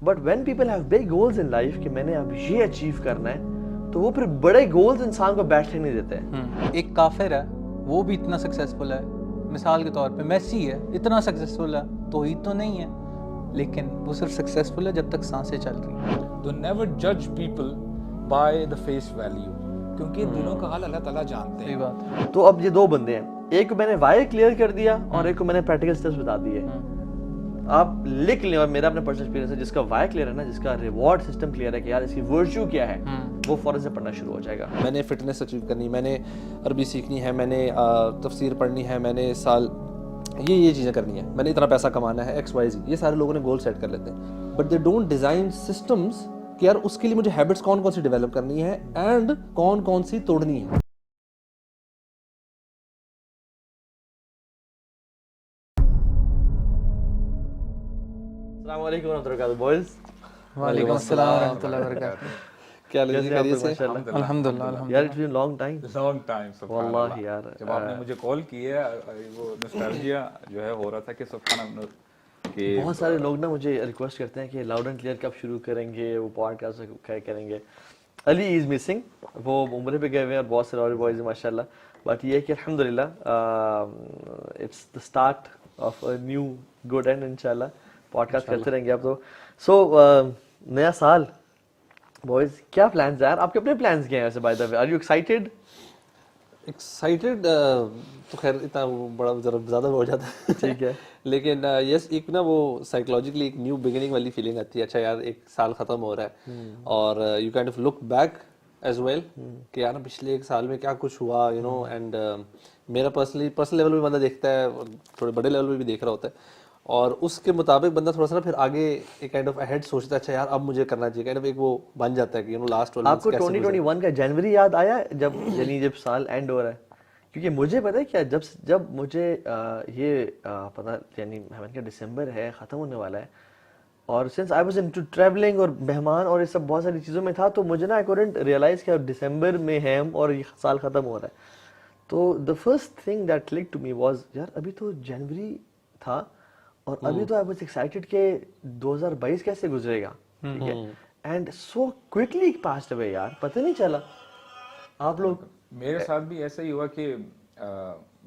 But when people have big goals in life کہ میں نے اب یہ اچیو کرنا ہے, تو وہ پھر بڑے گولز انسان کو بیٹھنے نہیں دیتے. ایک کافر ہے وہ بھی اتنا سکسیزفل ہے, مثال کے طور پہ میسی ہے اتنا سکسیزفل ہے, توحید تو نہیں ہے لیکن وہ صرف سکسیزفل ہے جب تک سانسیں چل رہی ہیں. تو نیور جج people by the face value, کیونکہ دلوں کا حال اللہ تعالیٰ جانتے ہیں. صحیح بات ہے. تو اب یہ دو بندے ہیں, ایک کو میں نے وائی کلیئر کر دیا اور ایک کو میں نے پریکٹیکل اسٹیپس بتا دیے. آپ لکھ لیں, اور میرا اپنا پرسنل ایکسپیرینس ہے, جس کا وائی کلیئر ہے نا, جس کا ریوارڈ سسٹم کلیئر ہے کہ یار اس کی ورچو کیا ہے, وہ فوراً سے پڑھنا شروع ہو جائے گا. میں نے فٹنس اچیو کرنی, میں نے عربی سیکھنی ہے, میں نے تفسیر پڑھنی ہے, میں نے سال یہ چیزیں کرنی ہے, میں نے اتنا پیسہ کمانا ہے, ایکس وائی زی, یہ سارے لوگوں نے گول سیٹ کر لیتے ہیں. But they don't design systems کہ یار اس کے لیے مجھے ہیبٹس کون کون سی ڈیولپ کرنی ہے اینڈ کون کون سی توڑنی ہے. السلام علیکم ورحمۃ اللہ وبرکاتہ بوائز. وعلیکم السلام ورحمۃ اللہ وبرکاتہ. کیا خیریت سے؟ الحمدللہ یار it's been long time. Long time سبحان واللہ اللہ. یار جب آپ نے مجھے کال کی ہے وہ نوسٹالجیا جو ہے ہو رہا تھا کہ سبحان اللہ کہ بہت سارے لوگ نا مجھے ریکویسٹ کرتے ہیں کہ لاؤڈ اینڈ کلیئر کب شروع کریں گے, وہ پوڈ کاسٹ کریں گے. علی از مسنگ, وہ عمرے پہ گئے ہوئے ہیں اور بہت سارے اور بوائز ہیں ماشاء اللہ. بٹ یہ کہ الحمدللہ it's the start of a new good and ان شاء اللہ پوڈ کاسٹ کرتے رہیں گے آپ. تو سو نیا سال بوائز, کیا پلانز ہیں یار آپ کے؟ اپنے پلانز کیا ہیں ویسے by the way? Are you excited? Excited تو خیر اتنا بڑا ذرا زیادہ ہو جاتا ہے, ٹھیک ہے, لیکن یس ایک نا وہ سائیکولوجیکلی ایک نیو بگننگ والی فیلنگ آتی ہے. اچھا یار ایک سال ختم ہو رہا ہے اور you kind of look back as well کہ یار پچھلے ایک سال میں کیا کچھ ہوا, یو نو. اینڈ میرا پرسنل لیول پہ بندہ دیکھتا ہے اور تھوڑے بڑے لیول پہ بھی دیکھ رہا ہوتا ہے, اور اس کے مطابق بندہ تھوڑا سا نا پھر آگے ایک کائنڈ آف اہیڈ سوچتا ہے, اچھا یار اب مجھے کرنا چاہیے, کائنڈ آف ایک وہ بن جاتا ہے کہ یو نو لاسٹ آپ کو 2021 کا جنوری یاد آیا جب یعنی جب سال اینڈ ہو رہا ہے؟ کیونکہ مجھے پتہ ہے کیا, جب مجھے یہ پتہ یعنی ہمیں کیا دسمبر ہے ختم ہونے والا ہے, اور since I was into travelling اور مہمان اور یہ سب بہت ساری چیزوں میں تھا, تو مجھے نا آئی کوڈنٹ ریئلائز کہ دسمبر میں ہے اور یہ سال ختم ہو رہا ہے. تو the first thing that click to me was یار ابھی تو جنوری تھا اور ابھی تو آئی واز ایکسائٹیڈ کہ 2022 کیسے گزرے گا, ٹھیک ہے, and so quickly passed away یار, پتہ نہیں چلا. آپ لوگ میرے ساتھ بھی ایسا ہی ہوا کہ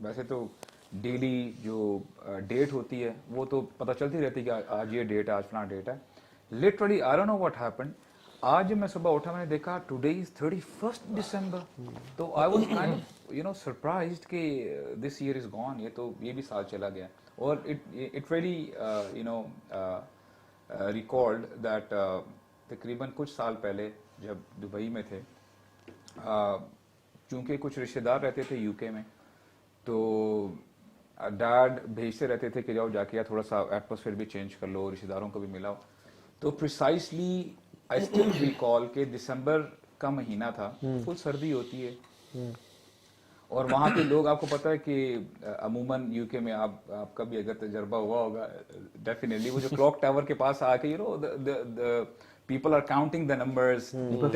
ویسے تو ڈیلی جو ڈیٹ ہوتی ہے وہ تو پتہ چلتی رہتی ہے کہ آج یہ ڈیٹ ہے, آج فلاں ڈیٹ ہے. Literally I don't know what happened, آج میں صبح اٹھا میں نے دیکھا ٹوڈے از 31 ڈسمبر. تو I was kind of you know surprised کہ دس ایئر از گون, یہ بھی سال چلا گیا. اور it really you know recalled that تقریباً کچھ سال پہلے جب دبئی میں تھے, چونکہ کچھ رشتہ دار رہتے تھے یو کے میں, تو ڈیڈ بھیجتے رہتے تھے کہ جاؤ جا کے تھوڑا سا ایٹماسفیئر بھی چینج کر لو, رشتہ داروں کو بھی ملاؤ. تو پریسائسلی آئی اسٹل ریکال کہ دسمبر کا مہینہ تھا, فل سردی ہوتی ہے, اور وہاں کے لوگ آپ کو پتہ ہے کہ عموماً یو کے میں آپ کا بھی اگر تجربہ ہوا ہوگا ڈیفینیٹلی, وہ جو کلاک ٹاور کے پاس آ کے you know people are counting the numbers 10,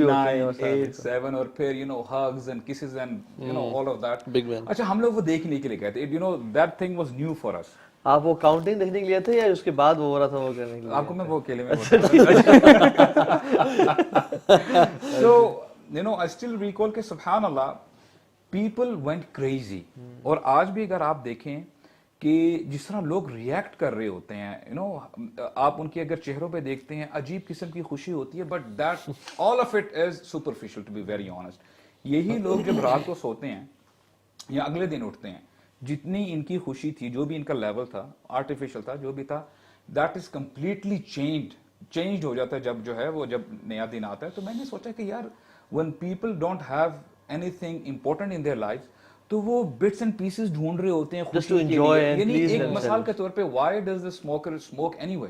9, 8, 7 اور پھر you know hugs and kisses and you know all of that. اچھا ہم لوگ وہ دیکھنے کے لیے گئے تھے, you know that thing was new for us. آپ وہ کاؤنٹنگ دیکھنے کے لیے تھے یا اس کے بعد وہ ہو رہا تھا وہ کرنے کے لیے؟ آپ کو میں وہ اکیلے میں بتاؤں. So you know I still recall کہ سبحان اللہ people went crazy. اور آج بھی اگر آپ دیکھیں کہ جس طرح لوگ ریئیکٹ کر رہے ہوتے ہیں, یو نو آپ ان کے اگر چہروں پہ دیکھتے ہیں عجیب قسم کی خوشی ہوتی ہے, but that all of it is superficial to be very honest. یہی لوگ جب رات کو سوتے ہیں یا اگلے دن اٹھتے ہیں, جتنی ان کی خوشی تھی, جو بھی ان کا لیول تھا, آرٹیفیشل تھا, جو بھی تھا, دیٹ از کمپلیٹلی چینجڈ ہو جاتا ہے جب جو ہے وہ جب نیا دن آتا ہے. تو میں نے سوچا کہ یار when people don't have anything important in their lives, تو وہ بٹس اینڈ پیسز ڈھونڈ رہے ہوتے ہیں خوشی کے لیے. یعنی ایک مثال کے طور پہ why does the smoker smoke any way,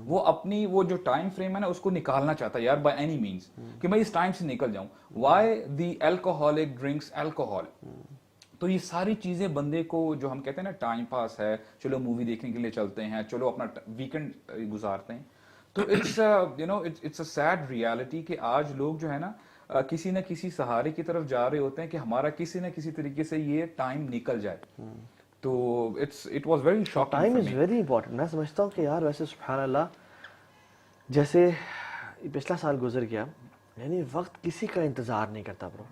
وہ اپنی وہ جو ٹائم فریم ہے نا اس کو نکالنا چاہتا ہے یار بائی اینی مینس کہ میں اس ٹائم سے نکل جاؤں. وائی دی الکوہولک ڈرنکس الکوہول. تو یہ ساری چیزیں بندے کو جو ہم کہتے ہیں نا ٹائم پاس ہے, چلو مووی دیکھنے کے لیے چلتے ہیں, چلو اپنا ویکینڈ گزارتے ہیں. تو it's you know it's a sad reality کہ آج لوگ جو ہے نا کسی نہ کسی سہارے کی طرف جا رہے ہوتے ہیں کہ ہمارا کسی نہ کسی طریقے سے یہ ٹائم نکل جائے. تو it was very shocking. Time is very important. میں سمجھتا ہوں کہ یار ویسے سبحان اللہ جیسے پچھلا سال گزر گیا, یعنی وقت کسی کا انتظار نہیں کرتا برو.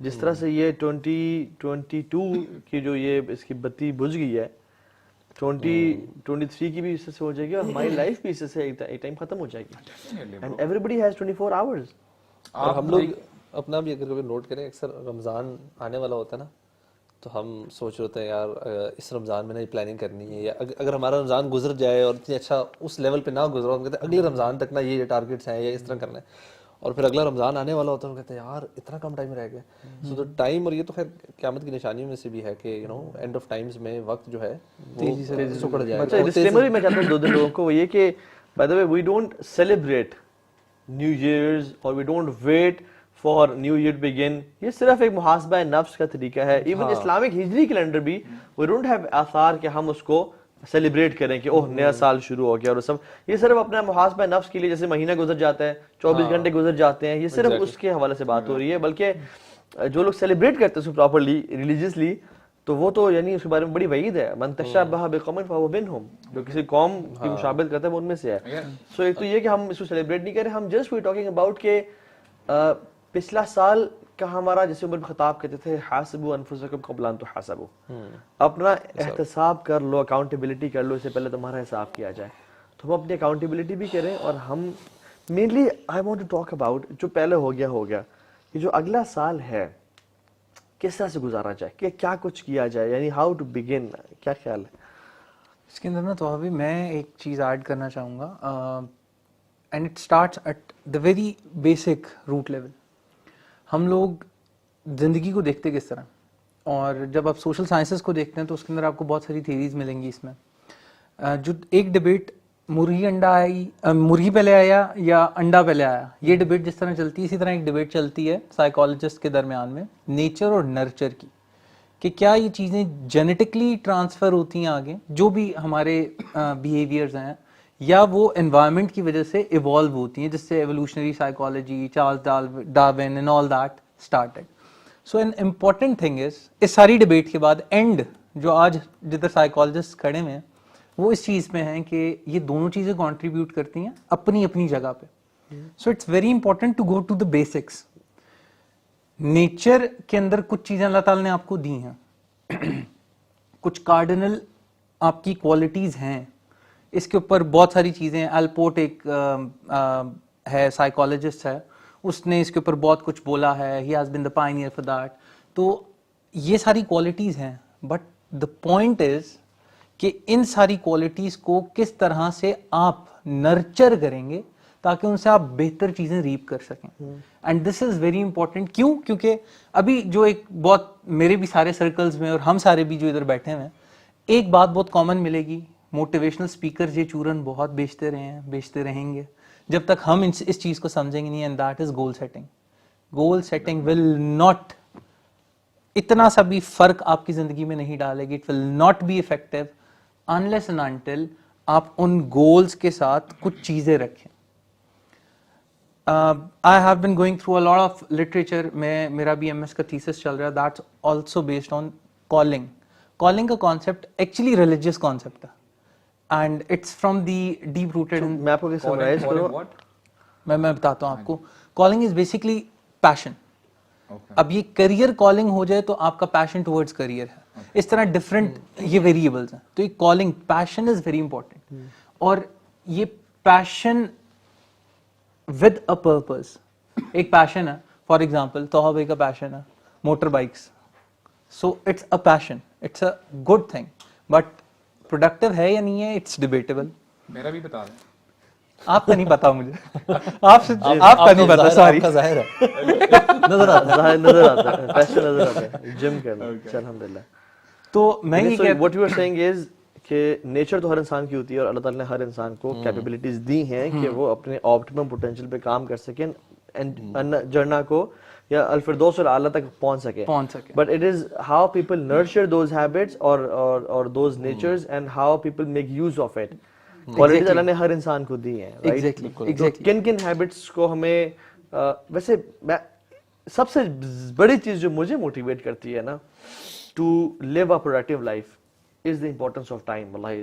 جس طرح سے یہ 2022 کی جو یہ اس کی بتی بجھ گئی ہے, 2023 کی بھی اس سے ہو جائے گی, اور ہماری لائف بھی اس سے ایک ٹائم ختم ہو جائے گی. And everybody has 24 hours. اور ہم لوگ اپنا بھی اگر کبھی نوٹ کریں, اکثر رمضان آنے والا ہوتا ہے نا, تو ہم سوچ رہے ہوتے ہیں یار اس رمضان میں نہ پلاننگ کرنی ہے, یا اگر ہمارا رمضان گزر جائے اور اتنی اچھا اس لیول پہ نہ گزرا, ہم کہتے ہیں اگلے رمضان تک نا یہ ٹارگیٹس ہیں یا اس طرح کرنا ہے, اور پھر اگلا رمضان آنے والا ہوتا ہے, ہم کہتے ہیں یار اتنا کم ٹائم رہ گیا. سو تو ٹائم, اور یہ تو خیر قیامت کی نشانیوں میں سے بھی ہے کہ you know end of times میں وقت جو ہے تیزی سے سکڑ جائے اچھا گا. ڈسکلیمر بھی میں چاہتا ہوں دو دن لوگوں کو, وہ یہ کہ by the way we don't celebrate new years اور we don't wait for new year to begin. یہ صرف ایک محاسبہ نفس کا طریقہ ہے. ایون اسلامک ہجری کیلنڈر بھی وی ڈونٹ ہیو آثار کہ ہم اس کو سیلیبریٹ کریں کہ اوہ نیا سال شروع ہو گیا اور سب. یہ صرف اپنا محاسبہ نفس کے لیے, جیسے مہینہ گزر جاتا ہے, 24 گھنٹے گزر جاتے ہیں, یہ صرف اس کے حوالے سے بات ہو رہی ہے. بلکہ جو لوگ سیلیبریٹ کرتے ہیں اس کو پراپرلی ریلیجیسلی, تو وہ تو یعنی اس کے بارے میں بڑی وعید ہے, من تشبہ بقوم فہو منہم, جو کسی قوم کی مشابہت کرتا ہے وہ ان میں سے ہے. سو ایک تو یہ کہ ہم اس کو سیلیبریٹ نہیں کریں, ہم جسٹ وی ٹاکنگ اباؤٹ کہ پچھلا سال کا ہمارا, جیسے عمر خطاب کہتے تھے حاسبوا انفسکم قبل ان تحاسبوا, اپنا احتساب کر لو, اکاؤنٹیبلٹی کر لو, اس سے پہلے تمہارا حساب کیا جائے. تو ہم اپنی اکاؤنٹیبلٹی بھی کریں, اور ہم mainly I want to talk about جو پہلے ہو گیا کہ جو اگلا سال ہے کس طرح سے گزارا جائے, کہ کیا کچھ کیا جائے, یعنی ہاؤ ٹو بگن, کیا خیال ہے اس کے اندر نا؟ تو ابھی میں ایک چیز ایڈ کرنا چاہوں گا, and it starts at the very basic root level. ہم لوگ زندگی کو دیکھتے کس طرح, اور جب آپ سوشل سائنسز کو دیکھتے ہیں تو اس کے اندر آپ کو بہت ساری تھیریز ملیں گی. اس میں جو ایک ڈبیٹ مرغی پہلے آیا یا انڈا پہلے آیا, یہ ڈبیٹ جس طرح چلتی ہے, اسی طرح ایک ڈبیٹ چلتی ہے سائیکالوجسٹ کے درمیان میں نیچر اور نرچر کی, کہ کیا یہ چیزیں جینیٹکلی ٹرانسفر ہوتی ہیں آگے, جو بھی ہمارے بیہیویئرز ہیں, یا وہ انوائرمنٹ کی وجہ سے ایوالو ہوتی ہیں, جس سے evolutionary psychology, Charles Darwin and all that started. So an important thing is, اس ساری ڈبیٹ کے بعد اینڈ جو آج جدھر سائیکالوجسٹ کھڑے ہوئے ہیں وہ اس چیز میں ہیں کہ یہ دونوں چیزیں کنٹریبیوٹ کرتی ہیں اپنی اپنی جگہ پہ. So it's very important to go to the basics. Nature کے اندر کچھ چیزیں اللہ تعالیٰ نے آپ کو دی ہیں, کچھ کارڈنل آپ کی کوالٹیز ہیں. اس کے اوپر بہت ساری چیزیں, الپورٹ ایک ہے سائیکالوجسٹ ہے, اس نے اس کے اوپر بہت کچھ بولا ہے, he has been the pioneer for that. تو یہ ساری کوالٹیز ہیں, بٹ دا پوائنٹ از کہ ان ساری کوالٹیز کو کس طرح سے آپ نرچر کریں گے تاکہ ان سے آپ بہتر چیزیں ریپ کر سکیں. And this is very important. کیوں؟ کیونکہ ابھی جو ایک بہت میرے بھی سارے سرکلز میں اور ہم سارے بھی جو ادھر بیٹھے ہوئے ہیں, ایک بات بہت کامن ملے گی, موٹیویشنل اسپیکرز یہ چورن بہت بیچتے رہے ہیں, بیچتے رہیں گے جب تک ہم اس چیز کو سمجھیں گے نہیں. And that is goal setting. Goal setting will not, اتنا سا بھی فرق آپ کی زندگی میں نہیں ڈالے گی. It will not be effective unless and until آپ ان گولز کے ساتھ کچھ چیزیں رکھیں. I have been going through a lot of literature. میرا بھی MS کا thesis چل رہا ہے, that's also based on calling. Calling کا concept actually religious concept ہے, and it's from the deep rooted in. میں آپ کو سمرائز کروں, میں بتاتا ہوں آپ کو. Calling is basically passion. اب یہ کریئر کالنگ ہو جائے تو آپ کا پیشن ٹورڈز کریئر ہے. اس طرح ڈفرینٹ یہ ویریبلز ہیں. تو یہ کالنگ, پیشن از ویری امپورٹنٹ. اور یہ پیشن ود اے پرپز. ایک پیشن ہے, فار ایگزامپل توحا بھائی کا پیشن ہے motor bikes. So it's a passion, it's a good thing, but productive ہے یا نہیں ہے, اٹس ڈیبیٹیبل. میرا بھی بتا دیں. آپ کا نہیں پتا مجھے, آپ کا نہیں پتا, سوری. ظاہر ہے نظر آتا ہے, پیشن نظر آتا ہے, جم کرنا. الحمدللہ. تو میں یہ کہ what you are saying is کہ نیچر تو ہر انسان کی ہوتی ہے, اور اللہ تعالیٰ نے ہر انسان کو کیپیبلٹیز دی ہیں کہ وہ اپنے آپٹیمم پوٹینشیل پہ کام کر سکیں, جرنا کو یا الفردوس الاعلیٰ تک پہنچ سکے. But it is how people nurture those habits اور those natures, and how people make use of it. Qualities اللہ نے ہر انسان کو دی ہیں, رائٹ. کن کن ہیبٹس کو ہمیں, ویسے سب سے بڑی چیز جو مجھے موٹیویٹ کرتی ہے نا to live a productive life, is the importance of time. wallahi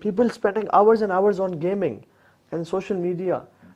people spending hours and hours on gaming and social media.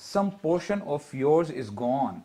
some portion of yours is gone.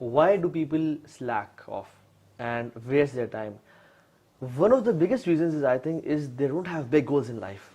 why do people slack off and waste their time. One of the biggest reasons is, I think, is they don't have big goals in life.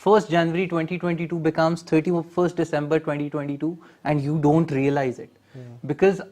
1st January 2022 becomes 31st December 2022 and you don't realize it. Because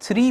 3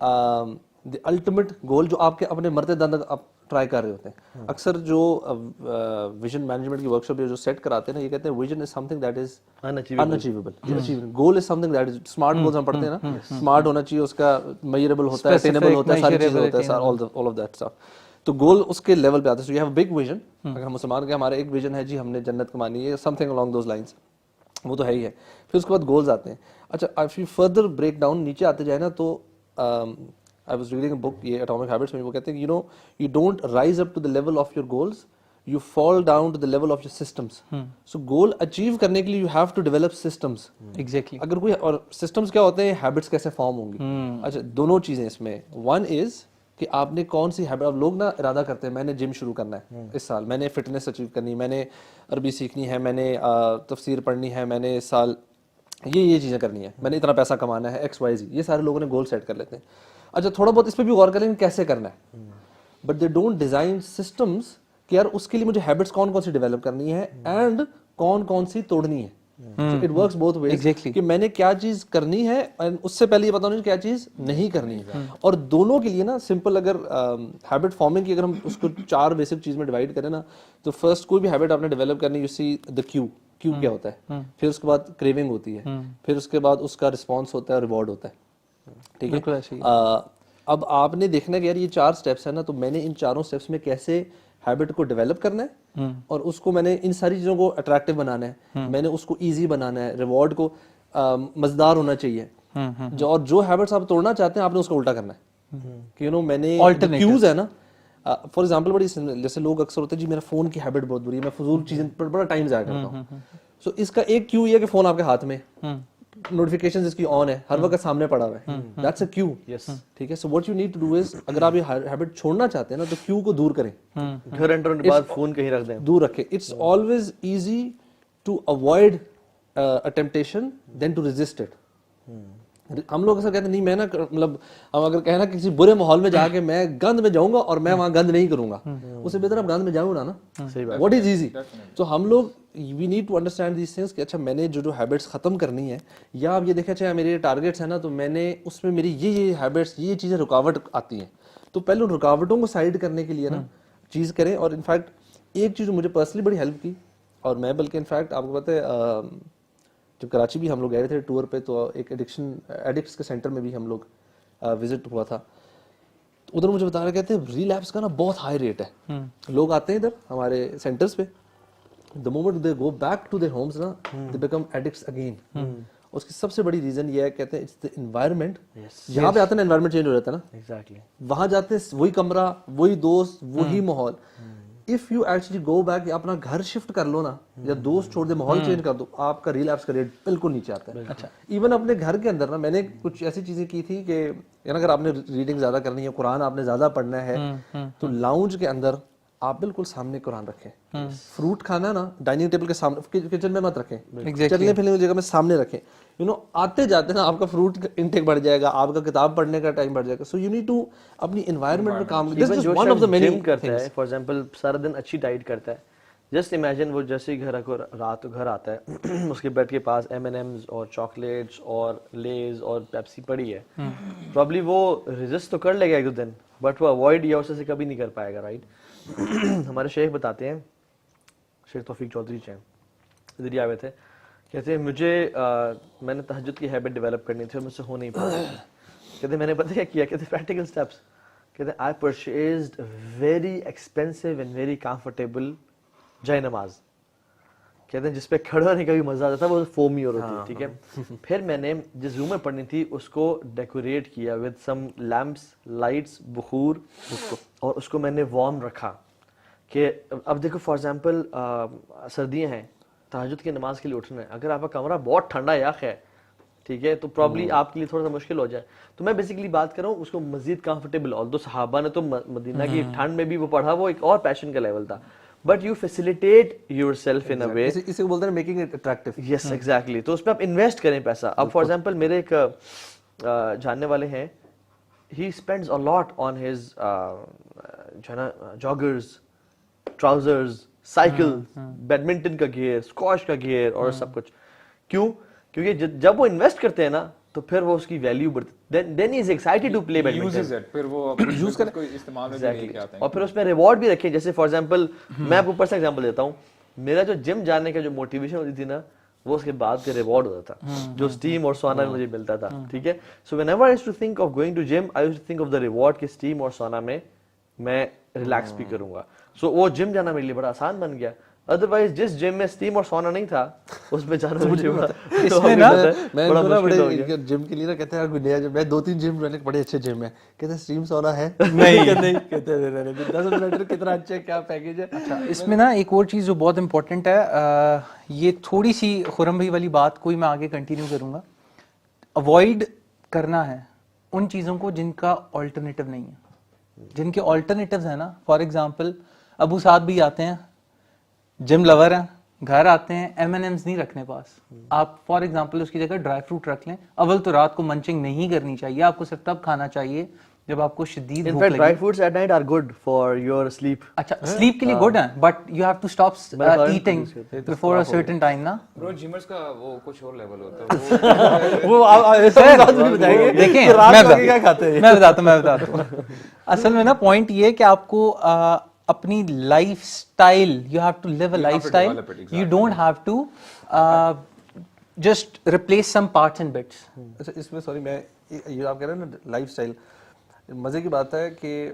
the ultimate goal جو آپ کے اپنے مرتے دم تک آپ try کر رہے ہوتے ہیں. اکثر جو ویژن مینجمنٹ کی ورکشاپ جو سیٹ کراتے ہیں نا, یہ کہتے ہیں vision is some thing that is unachievable. Goal is some thing that is smart goals ہم پڑھتے ہیں نا, اسمارٹ ہونا چاہیے, اس کا میجریبل ہوتا ہے, اٹینیبل ہوتا ہے, ساری چیزیں ہوتا ہے, all of that stuff. تو گول اس کے لیول پہ آتا ہے. So you have big vision. اگر ہم مسلمان کے ہمارا ایک ویژن ہے جی ہم نے جنت کمانی ہے, some thing along those lines, وہ تو ہے ہی ہے. پھر اس کے بعد گولز آتے ہیں. اچھا if you further break down نیچے آتے جائے نا تو I was reading a book, یہ Atomic Habits میں وہ کہتے ہیں you don't rise up to the level of your goals, you fall down to the level of your systems. So goal achieve کرنے کے لیے you have to develop systems. Exactly. اگر کوئی, اور systems کیا ہوتے ہیں, habits کیسے فارم ہوں گی. اچھا دونوں چیزیں اس میں, one is کہ آپ نے کون سی ہیبٹ, اب لوگ نا ارادہ کرتے ہیں میں نے جم شروع کرنا ہے اس سال, میں نے فٹنس اچیو کرنی, میں نے عربی سیکھنی ہے, میں نے تفسیر پڑھنی ہے, میں نے اس سال یہ چیزیں کرنی ہے, میں نے اتنا پیسہ کمانا ہے, ایکس وائی زی, یہ سارے لوگوں نے گول سیٹ کر لیتے ہیں. اچھا تھوڑا بہت اس پہ بھی غور کریں کیسے کرنا ہے, but they don't design systems کہ یار اس کے لیے مجھے ہیبٹس کون کون سی ڈیولپ کرنی ہے اینڈ کون کون سی توڑنی ہے. اٹ ورکس بوتھ ویز کہ میں نے کیا چیز کرنی ہے اینڈ اس سے پہلے یہ بتانا کیا چیز نہیں کرنی ہے. اور دونوں کے لیے نا سمپل, اگر ہیبٹ فارمنگ کی اگر ہم اس کو 4 بیسک چیز میں ڈیوائڈ کریں نا, تو فرسٹ کوئی بھی ہیبٹ آپ نے ڈیولپ کرنی, یو سی دا کیو کیا ہوتا ہے, پھر اس کے بعد کریونگ ہوتی ہے, پھر اس کے بعد اس کا رسپانس ہوتا ہے, ریوارڈ ہوتا ہے. ٹھیک ہے, اب آپ نے دیکھنا ہے کہ یار یہ 4 اسٹیپس ہیں نا, تو میں نے ان 4 اسٹیپس میں کیسے ہیبٹ کو ڈیولپ کرنا ہے, اور اس کو میں نے ان ساری چیزوں کو اٹریکٹیو بنانا ہے, میں نے اس کو ایزی بنانا ہے, ریوارڈ کو مزیدار ہونا چاہیے, اور جو ہیبٹس آپ توڑنا چاہتے ہیں آپ نے اس کو الٹا کرنا ہے. کہ میں نے کیوز ہے نا, فار ایگزامپل بڑی جیسے لوگ اکثر ہوتے ہیں جی میرا فون کی ہیبٹ بہت بری ہے, میں فضول چیزیں پر بڑا ٹائم ضائع کرتا ہوں. سو اس کا ایک کیو یہ ہے کہ فون آپ کے ہاتھ میں, نوٹیفیکیشنز اس کی آن ہے, ہر وقت سامنے پڑا ہوا ہے, دیٹس اے کیو. ٹھیک ہے, so what you need to do is, اگر آپ یہ ہیبٹ چھوڑنا چاہتے ہیں نا تو کیو کو دور کریں, گھر انٹر ہونے کے بعد فون کہیں رکھ دیں, دور رکھیں. It's always easy to avoid a temptation than to resist it. ہم لوگ ایسا کہتے ہیں نہیں میں نا, مطلب ہم اگر کہیں نا کسی برے ماحول میں جا کے میں گند میں جاؤں گا اور میں وہاں گند نہیں کروں گا, اس سے بہتر آپ گند میں جاؤ نا. What is easy. تو ہم لوگ we need to understand these things کہ اچھا میں نے جو ہیبٹس ختم کرنی ہے, یا آپ یہ دیکھیں اچھا میرے ٹارگیٹس ہیں نا, تو میں نے اس میں میری یہ ہیبٹس, یہ چیزیں رکاوٹ آتی ہیں, تو پہلے ان رکاوٹوں کو سائڈ کرنے کے لیے نا چیز کریں. اور انفیکٹ ایک چیز جو مجھے پرسنلی بڑی ہیلپ کی, اور میں بلکہ انفیکٹ آپ کو پتہ ہے جب کراچی بھی ہم لوگ گئے تھے ٹور پہ, تو ایک ایڈکٹس کے سینٹر میں بھی ہم لوگ وزٹ ہوا تھا, تو ادھر مجھے بتا رہے کہتے ہیں ریلیپس کا نا بہت ہائی ریٹ ہے. لوگ آتے ہیں ادھر ہمارے سینٹرز پہ, the moment they go back to their homes نا they become addicts again. اس کی سب سے بڑی ریزن یہ ہے, کہتے ہیں اٹس the environment. یہاں پہ آتے ہیں نا انوائرمنٹ چینج ہو جاتا ہے نا, ایگزیکٹلی وہاں جاتے ہیں وہی کمرہ, وہی دوست, وہی ماحول. If you actually go back, اپنا گھر شفٹ کر لو نا, یا دوست چھوڑ دے, ماحول چینج کر دو, آپ کا ریلیپس کا ریٹ بالکل نیچے آتا ہے. اچھا ایون اپنے گھر کے اندر نا میں نے کچھ ایسی چیزیں کی تھی کہ اگر آپ نے ریڈنگ زیادہ کرنی ہے, قرآن آپ نے زیادہ پڑھنا ہے, تو لاؤنج کے اندر آپ بالکل سامنے قرآن رکھیں. فروٹ کھانا نا ڈائننگ ٹیبل کے سامنے, کچن میں مت رکھیں, چلنے پھرنے کی جگہ میں سامنے رکھیں. آتے جاتے نا آپ کا فروٹ انٹیک بڑھ جائے گا, آپ کا کتاب پڑھنے کا ٹائم بڑھ جائے گا. سو یو نیڈ ٹو اپنی انوائرمنٹ میں کام. جم کرتا ہے فار ایگزامپل, سارا دن اچھی ڈائٹ کرتا ہے, جسٹ امیجن وہ جیسے ہی گھر آتا ہے, اس کے بیڈ کے پاس M&M's اور چاکلیٹس اور لیز اور پیپسی پڑی ہے, پرابلی وہ ریزسٹ تو کر لے گا ایک دو دن, بٹ وہ اوائڈ یا اسے کبھی نہیں کر پائے گا, رائٹ. ہمارے شیخ بتاتے ہیں, شیخ توفیق چودھری ہیں, ادھر ہی آئے تھے, کہتے ہیں مجھے میں نے تہجد کی ہیبٹ ڈیولپ کرنی تھی اور مجھ سے ہو نہیں پا رہی. کہتے ہیں میں نے پتہ کیا کیا, کہتے ہیں پریکٹیکل اسٹیپس. کہتے ہیں I purchased very expensive and very comfortable جائے نماز. کہتے ہیں جس پہ کھڑے ہونے کا بھی مزہ آتا تھا, وہ فومی اور ہوتی, ٹھیک ہے. پھر میں نے جس روم میں پڑھنی تھی اس کو ڈیکوریٹ کیا ود سم لیمپس, لائٹس, بخور, اور اس کو میں نے وارم رکھا. کہ اب دیکھو فار ایگزامپل سردیاں ہیں, تہجد کی نماز کے لیے اٹھنا ہے, اگر آپ کا کمرہ بہت ٹھنڈا یا ہے, ٹھیک ہے, تو پرابلی آپ کے لیے تھوڑا سا مشکل ہو جائے. تو میں بیسیکلی بات کر رہا ہوں اس کو مزید کمفرٹیبل, اور دو صحابہ نے تو مدینہ کی ٹھنڈ میں بھی وہ پڑھا, وہ ایک اور پیشن کا لیول تھا, but you facilitate yourself in a way, اسے بولتے ہیں making it attractive. Yes exactly. تو اس پہ آپ انویسٹ کریں پیسہ. اب فار ایگزامپل میرے ایک جاننے والے ہیں, ہی spends a lot on his جو ہے نا جاگرز, ٹراؤزرز, سائیکل, بیڈمنٹن کا گیئر, اسکواش کا گیئر اور سب کچھ. کیوں؟ کیونکہ جب وہ انویسٹ کرتے ہیں نا تو پھر وہ اس کی ویلیو بڑھتی, then he is excited to play badminton. uses it, پھر وہ یوز کرنے کو استعمال میں لے کے آتے ہیں. اور پھر اس میں ریوارڈ بھی رکھیں, جیسے فار ایگزامپل میں آپ کو پرسنل ایگزامپل دیتا ہوں, میرا جو جم جانے کا جو موٹیویشن ہوتی تھی نا, وہ اس کے بعد کا ریوارڈ ہوتا تھا جو اسٹیم اور سونا میں مجھے ملتا تھا, ٹھیک ہے. So whenever I used to think of going to gym, I used to think of the reward کہ اسٹیم اور سونا میں میں ریلیکس بھی کروں گا. سو وہ جم جانا میرے لیے بڑا آسان بن گیا. ادروائز جس جم میں اسٹیم اور سونا نہیں تھا اس میں جانا مجھے اس میں نا میں بڑے جم کے لیے نا کہتے ہیں کوئی نیا جم, میں 2-3 جم رہنے بڑے اچھے جم ہیں, کہتے ہیں اسٹیم سونا ہے نہیں کہتے ہیں کتنا اچھا ہے, کیا پیکیج ہے. اچھا اس میں نا ایک اور چیز جو بہت امپورٹنٹ ہے, یہ تھوڑی سی خرم بھائی والی بات کوئی میں آگے کنٹینیو کروں گا. اوائڈ کرنا ہے ان چیزوں کو جن کا آلٹرنیٹیو نہیں ہے, جن کے آلٹرنیٹیوز ہیں نا. فار ایگزامپل ابو سعد بھی آتے ہیں, جم لور ہیں, گھر آتے ہیں, M&M's نہیں رکھنے پاس, آپ فار ایگزامپل اس کی جگہ ڈرائی فروٹ رکھ لیں. اول تو رات کو منچنگ نہیں کرنی چاہیے, آپ کو صرف تب کھانا چاہیے جب آپ کو شدید بھوک لگے. Dry fruits at night are good for your sleep. اچھا سلیپ کے لیے گڈ ہیں, but you have to stop eating before a certain time نا. برو جیمرز کا وہ کچھ اور لیول ہوتا ہے. وہ دیکھیں میں بتاتا ہوں. اصل میں نا پوائنٹ یہ ہے کہ آپ کو اپنی lifestyle, you have to live a lifestyle, you don't have to just replace some parts and bits. اچھا اس میں سوری میں یہ آپ کہہ رہے ہیں نا لائف اسٹائل, مزے کی بات ہے کہ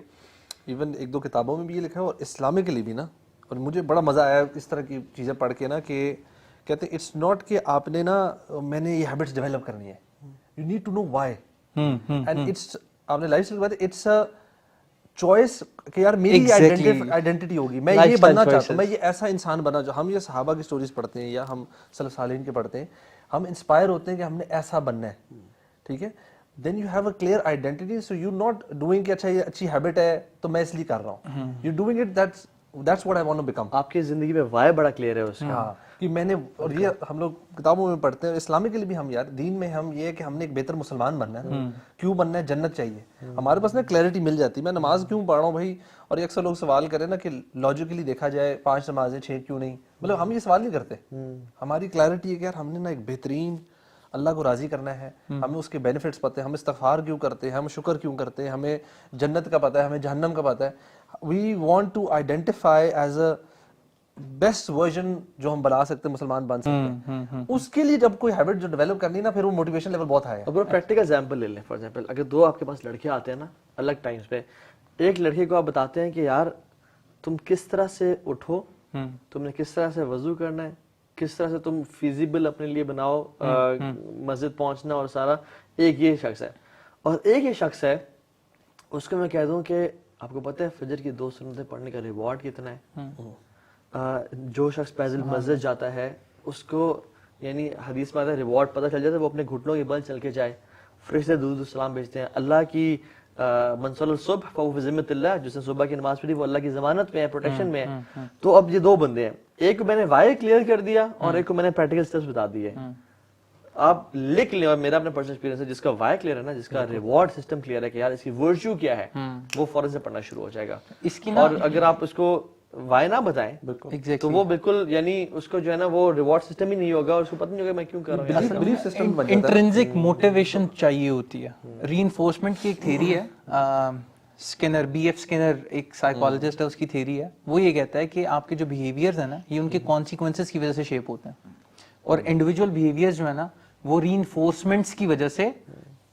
ایون 1-2 کتابوں میں بھی یہ لکھا ہے اور اسلامکلی بھی نا, اور مجھے بڑا مزہ آیا اس طرح کی چیزیں پڑھ کے نا, کہ کہتے ہیں اٹس ناٹ کہ آپ نے نا میں نے یہ ہیبٹس ڈیولپ کرنی ہے, you need to know why, and it's آپ نے لائف اسٹائل کی بات ہے, اٹس چوائس کہ یار میری آئیڈینٹی ہوگی, میں یہ بننا چاہتا ہوں, میں یہ ایسا انسان بنا. جو ہم یہ صحابہ کی سٹوریز پڑھتے ہیں یا ہم سلف صالحین کے پڑھتے ہیں, ہم انسپائر ہوتے ہیں کہ ہم نے ایسا بننا ہے, ٹھیک ہے. Then you have a clear identity, so you not doing کہ اچھا یہ اچھی ہیبٹ ہے تو میں اس لیے کر رہا ہوں, you doing it that's what I want to become. آپ کی زندگی میں وائے بڑا کلیئر ہے اس کا. ہاں کہ میں نے, اور یہ ہم لوگ کتابوں میں پڑھتے ہیں, اسلامی کے لیے بھی ہم یار دین میں ہم یہ کہ ہم نے ایک بہتر مسلمان بننا ہے. کیوں بننا ہے؟ جنت چاہیے. ہمارے پاس نا کلیئرٹی مل جاتی ہے, میں نماز کیوں پڑھ رہا ہوں بھائی, اور یہ اکثر لوگ سوال کریں نا کہ لاجیکلی دیکھا جائے 5 نمازیں 6 کیوں نہیں, مطلب ہم یہ سوال نہیں کرتے. ہماری کلیئرٹی ہے کہ یار ہم نے نا ایک بہترین اللہ کو راضی کرنا ہے, ہمیں اس کے بینیفٹس پتہ ہیں, ہم استغفار کیوں کرتے ہیں, ہم شکر کیوں کرتے ہیں, ہمیں جنت کا پتہ ہے, ہمیں جہنم کا پتہ ہے. We want to identify as a best version جو ہم بنا سکتے ہیں, مسلمان بن سکتے ہیں. اس کے لیے جب کوئی ہیبٹ جو ڈیولپ کرنی نا, پھر وہ موٹیویشن لیول بہت ہائی ہے. اب پریکٹیکل ایگزامپل لے لیں. فار ایگزامپل اگر 2 آپ کے پاس لڑکے آتے ہیں نا الگ ٹائمز پہ, ایک لڑکے کو آپ بتاتے ہیں کہ یار تم کس طرح سے اٹھو, تم نے کس طرح سے وضو کرنا ہے, کس طرح سے تم فیزیبل اپنے لیے بناؤ مسجد پہنچنا اور سارا, ایک یہ شخص ہے. اور ایک یہ شخص ہے اس کو میں کہہ دوں کہ آپ کو پتہ ہے فجر کی 2 سنتیں پڑھنے کا ریوارڈ کتنا ہے. جو شخص پیدل مسجد جاتا ہے اس کو یعنی حدیث میں آتا ہے ریوارڈ پتہ چل جاتا ہے, وہ اپنے گھٹنوں کے بل چل کے جائے, فرشتے درود و سلام بھیجتے ہیں. اللہ کی من صلی الصبح فهو في ذمۃ اللہ, جس نے صبح کی نماز پڑھی وہ اللہ کی ضمانت میں ہے, پروٹیکشن میں ہے. تو اب یہ 2 بندے ہیں, ایک کو میں نے وائی کلیئر کر دیا اور ایک کو میں نے پریکٹیکل اسٹیپس بتا دیے. آپ لکھ لیں, اور میرا اپنا پرسنل ایکسپیرینس ہے, جس کا وائی کلیئر ہے نا, جس کا ریوارڈ سسٹم کلیئر ہے کہ یار اس کی ورچو کیا ہے, وہ فوراً سے پڑھنا شروع ہو جائے گا. اور اگر آپ اس کو وائی نہ بتائیں تو وہ بالکل یعنی اس کو جو ہے نا وہ ریوارڈ سسٹم ہی نہیں ہوگا, اور اس کو پتہ نہیں ہوگا میں کیوں کر رہا ہوں. بلیف سسٹم بن جاتا ہے. انٹرنسک موٹیویشن چاہیے ہوتی ہے. ری انفورسمنٹ کی ایک تھیری ہے, اسکنر, بی ایف اسکنر ایک سائیکالوجسٹ ہے, اس کی تھیری ہے. وہ یہ کہتا ہے کہ آپ کے جو بیہیویئرز ہیں نا, یہ ان کے کانسیکوینسز کی وجہ سے شیپ ہوتے ہیں, اور انڈیویجول بیہیویئرز جو ہے نا وہ ری انفورسمنٹس کی وجہ سے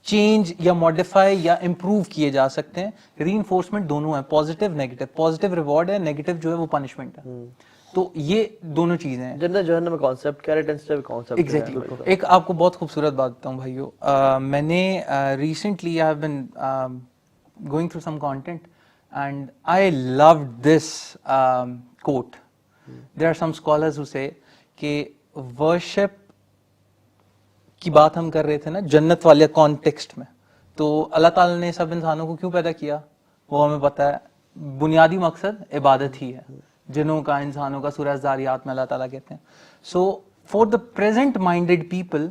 چینج یا ماڈیفائی یا امپروو کیے جا سکتے ہیں. ری انفورسمنٹ دونوں ہیں, پازیٹیو نیگیٹو. پازیٹیو ریوارڈ ہے, نیگیٹو جو ہے وہ پنشمنٹ ہے. تو یہ دونوں چیزیں ہیں. جنرل جو ہے نا کانسیپٹ کیریٹنسٹیو کانسیپٹ. ایگزیکٹلی. ایک آپ کو بہت خوبصورت بات بتاؤں بھائیو, میں نے recently I have been going through some content and I loved this quote. There are some scholars who say کہ ورشپ کی بات ہم کر رہے تھے نا جنت والے کانٹیکسٹ میں, تو اللہ تعالیٰ نے سب انسانوں کو کیوں پیدا کیا وہ ہمیں پتہ ہے. بنیادی مقصد عبادت ہی ہے, جنوں کا, انسانوں کا. سورہ الذاریات میں اللہ تعالیٰ کہتے ہیں. So for the present minded people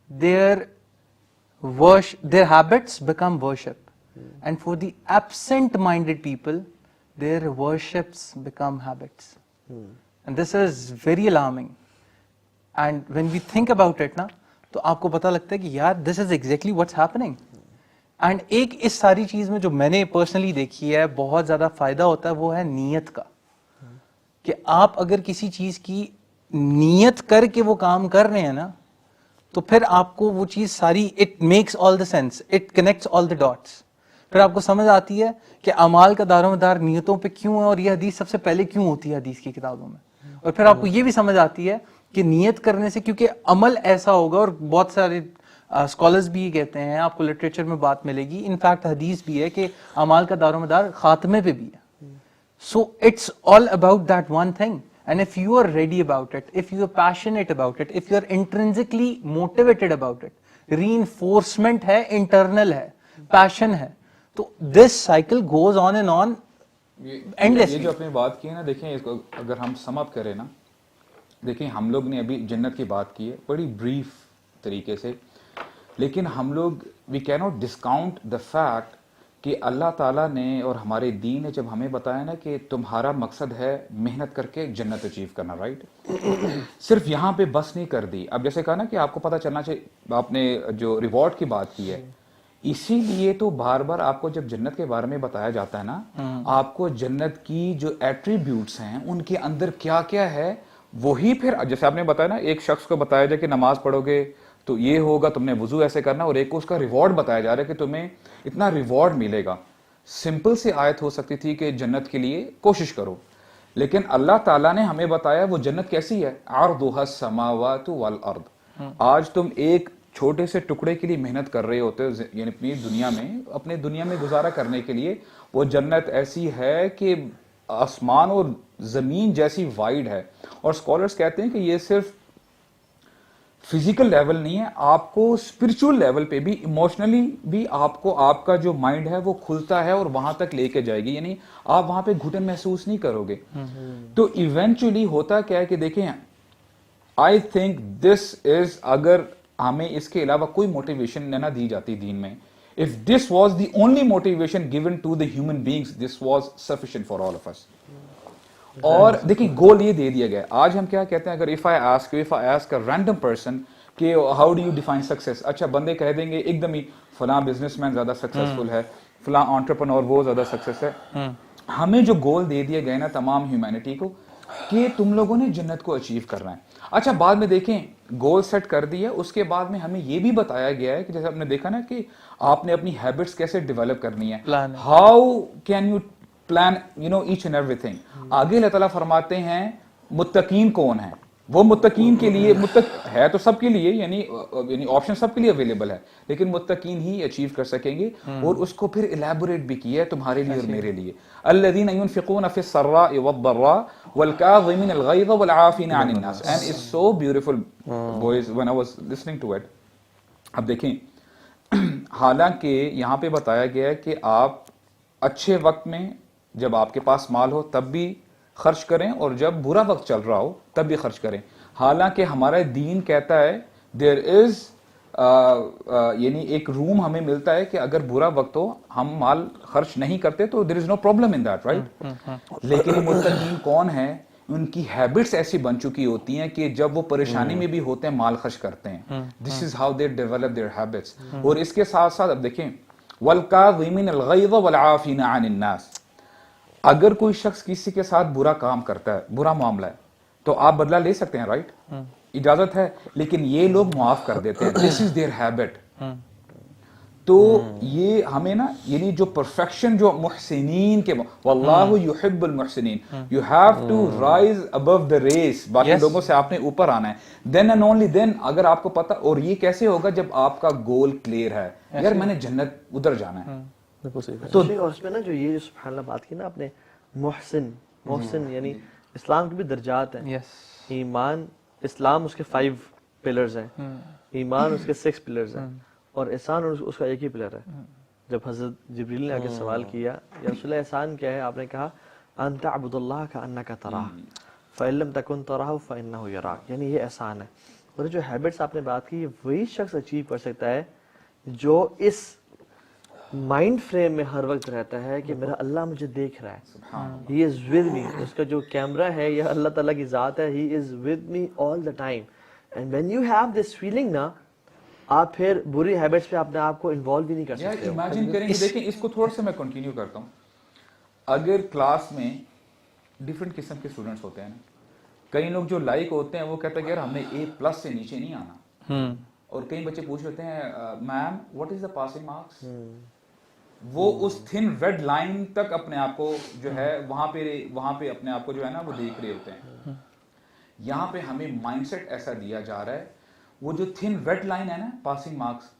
their habits become worship, and for the absent minded people their worships become habits. And this is very alarming. And when we think about it na, تو آپ کو پتہ لگتا ہے کہ یار this is exactly what's happening. And ایک اس ساری چیز میں جو میں نے پرسنلی دیکھی ہے بہت زیادہ فائدہ ہوتا ہے وہ ہے نیت کا, کہ آپ اگر کسی چیز کی نیت کر کے وہ کام کر رہے ہیں نا تو پھر آپ کو وہ چیز ساری it makes all the sense, it connects all the dots. پھر آپ کو سمجھ آتی ہے کہ اعمال کا دار و مدار نیتوں پہ کیوں ہے, اور یہ حدیث سب سے پہلے کیوں ہوتی ہے حدیث کی کتابوں میں. اور پھر آپ کو یہ بھی سمجھ آتی ہے کہ نیت کرنے سے, کیونکہ عمل ایسا ہوگا, اور بہت سارے اسکالرز بھی یہ کہتے ہیں, آپ کو لٹریچر میں بات ملے گی, انفیکٹ حدیث بھی ہے کہ اعمال کا دار و مدار خاتمے پہ بھی ہے. So it's all about that one thing. And if you are ready about it, if you are passionate about it, if you are intrinsically motivated about it, reinforcement ہے, internal ہے, passion ہے, تو this cycle goes on and on endlessly. یہ جو آپ نے بات کی ہے نا, دیکھیں اس کو اگر ہم سم اپ کریں نا, دیکھیں ہم لوگ نے ابھی جنت کی بات کی ہے بڑی بریف طریقے سے, لیکن ہم لوگ وی کی ناٹ ڈسکاؤنٹ دا فیکٹ کہ اللہ تعالیٰ نے اور ہمارے دین نے جب ہمیں بتایا نا کہ تمہارا مقصد ہے محنت کر کے جنت اچیو کرنا, رائٹ, صرف یہاں پہ بس نہیں کر دی. اب جیسے کہا نا کہ آپ کو پتہ چلنا چاہیے, آپ نے جو ریوارڈ کی بات کی ہے, اسی لیے تو بار بار آپ کو جب جنت کے بارے میں بتایا جاتا ہے نا, آپ کو جنت کی جو ایٹریبیوٹس ہیں ان کے اندر کیا کیا ہے وہی پھر جیسے آپ نے بتایا نا, ایک شخص کو بتایا جائے کہ نماز پڑھو گے تو یہ ہوگا, تم نے وضو ایسے کرنا, اور ایک کو اس کا ریوارڈ بتایا جا رہا ہے کہ تمہیں اتنا ریوارڈ ملے گا. سمپل سی آیت ہو سکتی تھی کہ جنت کے لیے کوشش کرو, لیکن اللہ تعالیٰ نے ہمیں بتایا وہ جنت کیسی ہے, عرضها السماوات والارض. آج تم ایک چھوٹے سے ٹکڑے کے لیے محنت کر رہے ہوتے ہو, یعنی اپنے دنیا میں گزارا کرنے کے لیے, وہ جنت ایسی ہے کہ آسمان اور زمین جیسی وائڈ ہے. اور اسکالرز کہتے ہیں کہ یہ صرف فزیکل لیول نہیں ہے, آپ کو اسپرچل لیول پہ بھی, ایموشنلی بھی آپ کو آپ کا جو مائنڈ ہے وہ کھلتا ہے اور وہاں تک لے کے جائے گی, یعنی آپ وہاں پہ گھٹن محسوس نہیں کرو گے. تو ایونچولی ہوتا کیا ہے کہ دیکھیں, آئی تھنک دس از, اگر ہمیں اس کے علاوہ کوئی موٹیویشن نہ دی جاتی دین میں, if this was the only motivation given to the human beings, this was sufficient for all of us. اور دیکھیں گول یہ دے دیا گیا. آج ہم کیا کہتے ہیں, اگر if I ask a random person کہ how do you define success, اچھا بندے کہہ دیں گے ایک دم ہی فلاں بزنس مین زیادہ سکسیسفل ہے, فلاں انٹرپرنور وہ زیادہ سکسیس ہے. ہمیں جو گول دے دیا گیا نا تمام ہیومینٹی کو کہ تم لوگوں نے جنت کو اچیو کرنا ہے. اچھا بعد میں دیکھیں گول سیٹ کر دیا, اس کے بعد میں ہمیں یہ بھی بتایا گیا ہے کہ جیسے آپ نے دیکھا نا کہ آپ نے اپنی ہیبٹس کیسے ڈیولپ کرنی ہے, how can you plan each and everything. آگے اللہ تعالیٰ فرماتے ہیں متقین کون ہیں, وہ متقین کے لیے ہے تو سب کے لیے, یعنی آپشن سب کے لیے اویلیبل ہے, لیکن متقین ہی اچیو کر سکیں گے. اور اس کو پھر الیبوریٹ بھی کیا ہے تمہارے لیے اور میرے لیے, الذین ينفقون فی السراء والضراء والکاظمین الغیظ والعافین عن الناس. and it's so beautiful boys when I was listening to it. اب دیکھیں حالانکہ یہاں پہ بتایا گیا ہے کہ آپ اچھے وقت میں جب آپ کے پاس مال ہو تب بھی خرچ کریں, اور جب برا وقت چل رہا ہو تب بھی خرچ کریں. حالانکہ ہمارا دین کہتا ہے دیر از یعنی ایک روم ہمیں ملتا ہے کہ اگر برا وقت ہو ہم مال خرچ نہیں کرتے تو there is no problem in that, right. لیکن متقین کون ہیں, ان کی ہیبٹس ایسی بن چکی ہوتی ہیں کہ جب وہ پریشانی میں بھی ہوتے ہیں مال خرچ کرتے ہیں. This is how they develop their habits. اور اس کے ساتھ ساتھ اب دیکھیں والکاظمین الغیظ والعافین عن الناس, اگر کوئی شخص کسی کے ساتھ برا کام کرتا ہے, برا معاملہ ہے, تو آپ بدلہ لے سکتے ہیں, رائٹ, اجازت ہے, لیکن یہ لوگ معاف کر دیتے ہیں. This is there habit. تو یہ ہمیں نا یعنی جو پرفیکشن جو محسنین کے, واللہ یحب المحسنین, you have to rise above the race, باقی لوگوں سے آپ نے اوپر آنا ہے. دین اینڈ اونلی دین اگر آپ کو پتا, اور یہ کیسے ہوگا جب آپ کا گول کلیئر ہے, یار میں نے جنت ادھر جانا ہے. تو اور اس میں نا جو یہ جو سبحان اللہ بات کی نا آپ نے, محسن یعنی اسلام کے بھی درجات ہیں. ایمان, اسلام اس کے 5 پلرز ہیں, ایمان اس کے 6 پلرز ہیں, اور احسان اس کا ایک ہی پلر ہے. جب حضرت جبریل نے آ کے سوال کیا یا رسول اللہ احسان کیا ہے, آپ نے کہا ان تعبد اللہ کانک تراہ فإن لم تکن تراہ فإنہ یراک, یعنی یہ احسان ہے. اور جو ہیبٹس آپ نے بات کی, وہی شخص اچیو کر سکتا ہے جو اس مائنڈ فریم میں ہر وقت رہتا ہے کہ میرا اللہ مجھے دیکھ رہا ہے, ہی از ود می. اس کا جو کیمرہ ہے یا اللہ تعالیٰ کی ذات ہے, he is with me all the time. And when you have this feeling نا, آپ پھر بری ہیبٹس پہ اپنے آپ کو انوالو بھی نہیں کر یار سکتے ہو. امیجن کریں کہ دیکھیں اس کو تھوڑا سا میں کنٹینیو کرتا ہوں. اگر کلاس میں ڈفرینٹ قسم کے اسٹوڈنٹس ہوتے ہیں نا, کئی لوگ جو لائک ہوتے ہیں وہ کہتے ہیں کہ یار ہمیں A+ سے نیچے نہیں آنا, اور کئی بچے پوچھ لیتے ہیں ma'am what is the passing marks, وہ اس تھن ریڈ لائن تک اپنے آپ کو جو ہے وہاں پہ اپنے آپ کو جو ہے نا وہ دیکھ رہے ہوتے ہیں. یہاں پہ ہمیں مائنڈ سیٹ ایسا دیا جا رہا ہے, وہ جو تھن ریڈ لائن ہے نا پاسنگ مارکس,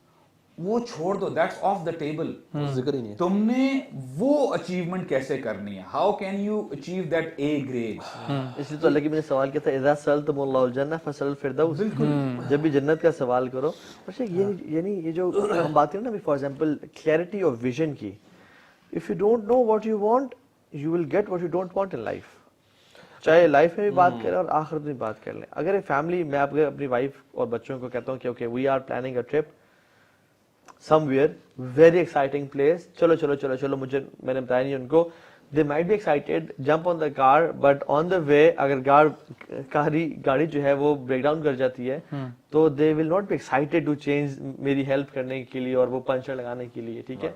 وہ چھوڑ دو, دیٹس آف دا ٹیبل, ذکر ہی نہیں ہے. تم نے وہ اچیومنٹ کیسے کرنی ہے, how can you achieve that A grade. اس لیے تو اللہ کی میں نے سوال کیا تھا اذا سألتم اللہ الجنہ فسأل الفردوس, جب بھی جنت کا سوال کرو. اچھا یعنی یہ جو ہم بات کریں نا for example clarity of vision کی, if you don't know what you want you will get what you don't want in life. چاہے لائف میں بھی بات کریں اور آخرت میں بھی بات کر لیں. اگر ایک فیملی, میں آپ اپنی وائف اور بچوں کو کہتا ہوں کہ okay we are planning a trip somewhere very exciting place, چلو مجھے, میں نے بتایا نہیں ان کو, they might be excited, jump on the car, but on the way اگر گاڑی جو ہے وہ بریک ڈاؤن کر جاتی ہے تو they will not be excited to change میری ہیلپ کرنے کے لیے اور وہ پنچر لگانے کے لیے, ٹھیک ہے.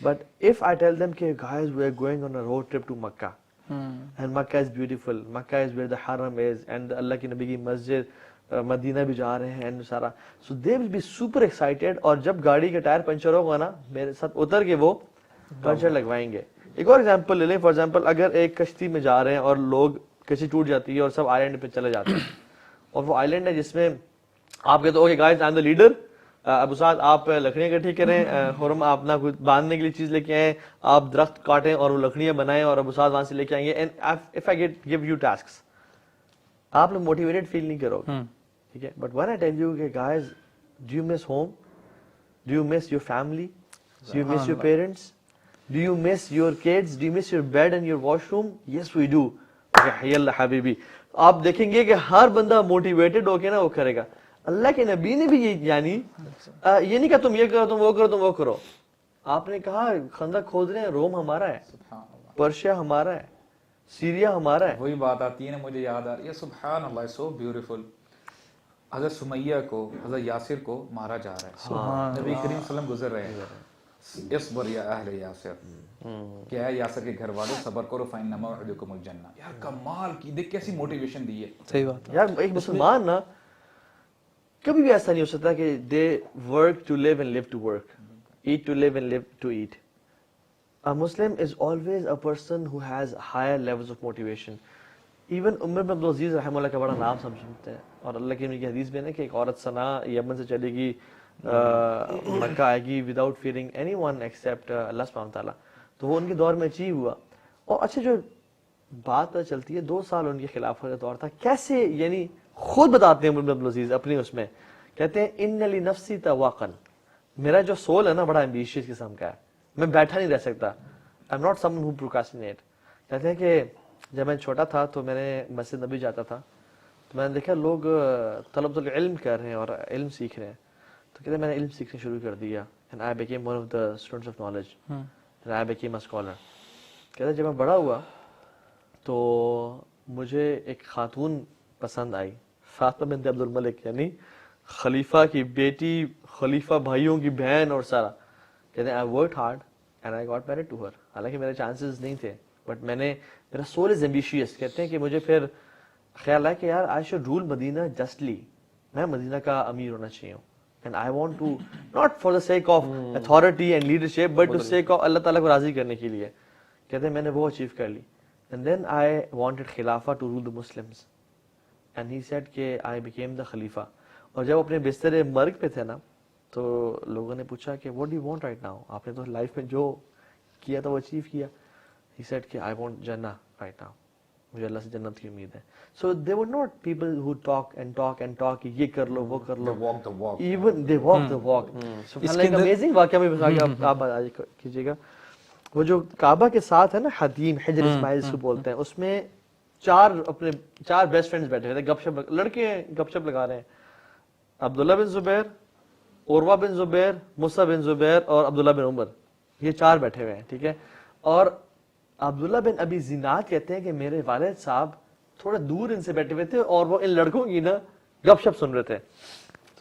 but if I tell them کہ guys we are going on a road trip to Makkah and Makkah is beautiful, Makkah is where the Haram is and اللہ کے نبی کی مسجد, مدینہ بھی جا رہے ہیں and سارا, so they will be super excited. اور جب گاڑی کا ٹائر پنچر ہوگا نا میرے ساتھ اتر کے وہ پنچر لگوائیں گے. ایک اور ایگزامپل لے لیں, فار ایگزامپل اگر ایک کشتی میں جا رہے ہیں اور لوگ کشتی ٹوٹ جاتی ہے اور سب آئلینڈ پہ چلے جاتے ہیں, اور وہ آئلینڈ ہے جس میں آپ کہتے ہو okay guys I am the leader, ابو سعد آپ لکڑیاں اکٹھی کریں, حرم آپ اپنا کچھ باندھنے کے لیے چیز لے کے آئیں, آپ درخت کاٹیں اور وہ لکڑیاں بنائیں اور ابو سعد وہاں سے لے کے آئیں گے, and if I give you tasks, آپ لوگ موٹیویٹڈ فیل نہیں کرو گے, ٹھیک ہے. But when I tell you کہ guys do you miss home, do you miss your family, do you miss your parents, do you miss your kids, do you miss your bed and your washroom, yes we do. حی اللہ حبیبی, آپ دیکھیں گے کہ ہر بندہ motivated ہو کے نا وہ کرے گا. اللہ کے نبی نے بھی یعنی یہ نہیں کہا تم یہ کرو تم وہ کرو تم وہ کرو, آپ نے کہا خندق کھود رہے ہیں, روم ہمارا ہے, پرشیا ہمارا ہے, سیریا ہمارا ہے. وہی بات آتی ہے نا, مجھے یاد آ رہی ہے, سبحان اللہ, سو بیوٹیفل. حضرت سمیہ کو, حضرت یاسر کو مارا جا رہا ہے, نبی کریم صلی اللہ علیہ وسلم گزر رہے ہیں, اصبر یا اہل یاسر, کیا ہے یاسر کے گھر والوں صبر کرو فإن موعدکم الجنہ. یار کمال کی, دیکھ کیسی موٹیویشن دی ہے. صحیح بات ہے یار. ایک مسلمان نا کبھی بھی ایسا نہیں ہو سکتا کہ they work to live and live to work, eat to live and live to eat. A Muslim is always a person who has higher levels of motivation. Even عمر بن عبدالعزیز رحمہ اللہ کا بڑا نام سمجھتے ہیں, اور اللہ کی کی حدیث میں ہے کہ ایک عورت سنا یمن سے چلے گی مکہ آئے گی without fearing anyone except Allah سبحانہ تعالیٰ, تو وہ ان کے دور میں اچیو ہوا. اور اچھا جو بات پتہ چلتی ہے 2 سال ان کے خلافت کا دور تھا, کیسے یعنی خود بتاتے ہیں عمر بن عبدالعزیز اپنی اس میں, کہتے ہیں ان لنفسی طواقا, میرا جو سول ہے نا بڑا ایمبیشیس قسم کا ہے, میں بیٹھا نہیں رہ سکتا, آئی ایم ناٹ سم ہو پروکراسٹینیٹ. کہتے ہیں کہ جب میں چھوٹا تھا تو میں نے مسجد نبی جاتا تھا, تو میں نے دیکھا لوگ طلب العلم کر رہے ہیں اور علم سیکھ رہے ہیں, تو کہتے ہیں میں نے علم سیکھنا شروع کر دیا, and I became one of the students of knowledge, and I became a scholar. کہتے ہیں جب میں بڑا ہوا تو مجھے ایک خاتون پسند آئی, فاطمہ بنت عبد الملک, یعنی خلیفہ کی بیٹی, خلیفہ بھائیوں کی بہن اور سارا. کہتے ہیں I worked hard and I got married to her. حالانکہ میرے چانسز نہیں تھے, بٹ میرا سول از ایمبیشیس. کہتے ہیں کہ مجھے پھر خیال آیا کہ یار I should rule Medina justly, میں مدینہ کا امیر ہونا چاہیے ہوں, and I want to not for the sake of authority and leadership but to sake of اللہ تعالیٰ کو راضی کرنے کے لیے. کہتے ہیں میں نے وہ اچیو کر لی, and then I wanted خلافہ to rule the Muslims, and he said کہ I became the خلیفہ. اور جب اپنے بستر مرگ پہ تھے نا تو لوگوں نے پوچھا کہ what do you want right now, آپ نے تو لائف میں جو کیا تھا وہ اچیو کیا. He said کہ I want جنہ right now, مجھے اللہ سے جنت کی امید ہے. So they were not people who talk and talk and talk کہ یہ کر لو وہ کر لو, walk the walk, even they walk the walk. سبحان اللہ, amazing واقعہ میں بتا کے آپ کیجیے گا. وہ جو کعبہ کے ساتھ ہے نا حدیم, حجر اسماعیل سے بولتے ہیں, اس میں 4 بیسٹ فرینڈز بیٹھے ہوئے تھے, گپ شپ, لڑکے گپ شپ لگا رہے ہیں. عبداللہ بن زبیر, عروہ بن زبیر, موسیٰ بن زبیر اور عبداللہ بن عمر, یہ 4 بیٹھے ہوئے ہیں, ٹھیک ہے. اور عبداللہ بن ابی زناد کہتے ہیں کہ میرے والد صاحب تھوڑا دور ان سے بیٹھے ہوئے تھے اور وہ ان لڑکوں کی نا گپ شپ سن رہے تھے.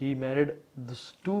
he married the two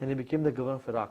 and he became the governor of Iraq.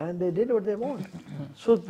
And they did what they want. So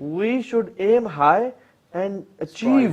We should aim high and achieve,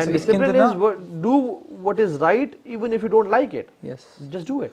And discipline is do what is right even if you don't like it. Yes. Just do it.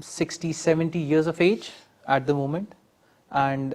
60-70 years of age at the moment and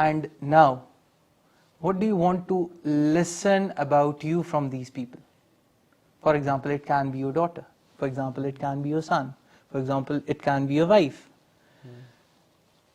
And now, what do you want to listen about you from these people? For example, it can be your daughter. For example, it can be your son. For example, it can be your wife.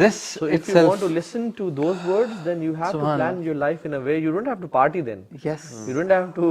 This So if you want to listen to those words, then you have to plan your life in a way. You don't have to party then. Yes. You don't have to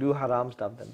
do haram stuff then.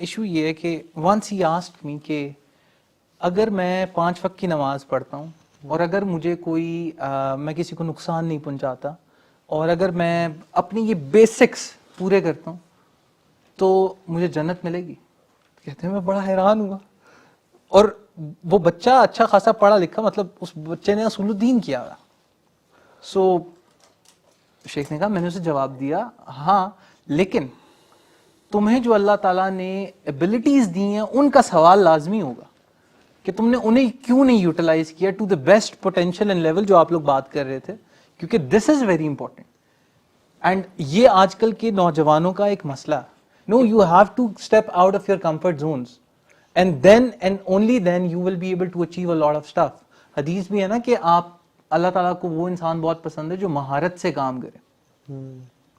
Issue یہ ہے کہ once he asked me کہ اگر میں 5 وقت کی نماز پڑھتا ہوں اور اگر مجھے کوئی میں کسی کو نقصان نہیں پہنچاتا اور اگر میں اپنی یہ بیسکس پورے کرتا ہوں تو مجھے جنت ملے گی. کہتے ہیں میں بڑا حیران ہوا. اور وہ بچہ اچھا خاصا پڑھا لکھا, مطلب اس بچے نے اصول الدین کیا ہوا. سو شیخ نے کہا, میں نے اسے جواب دیا ہاں, لیکن تمہیں جو اللہ تعالیٰ نے ایبلٹیز دی ہیں ان کا سوال لازمی ہوگا کہ تم نے انہیں کیوں نہیں یوٹیلائز کیا to the best potential and level جو آپ لوگ بات کر رہے تھے, کیونکہ this is very important. And یہ آج کل کے نوجوانوں کا ایک مسئلہ, no you have to step out of your comfort zones and then and only then you will be able to achieve a lot of stuff. حدیث بھی ہے نا کہ آپ, اللہ تعالیٰ کو وہ انسان بہت پسند ہے جو مہارت سے کام کرے.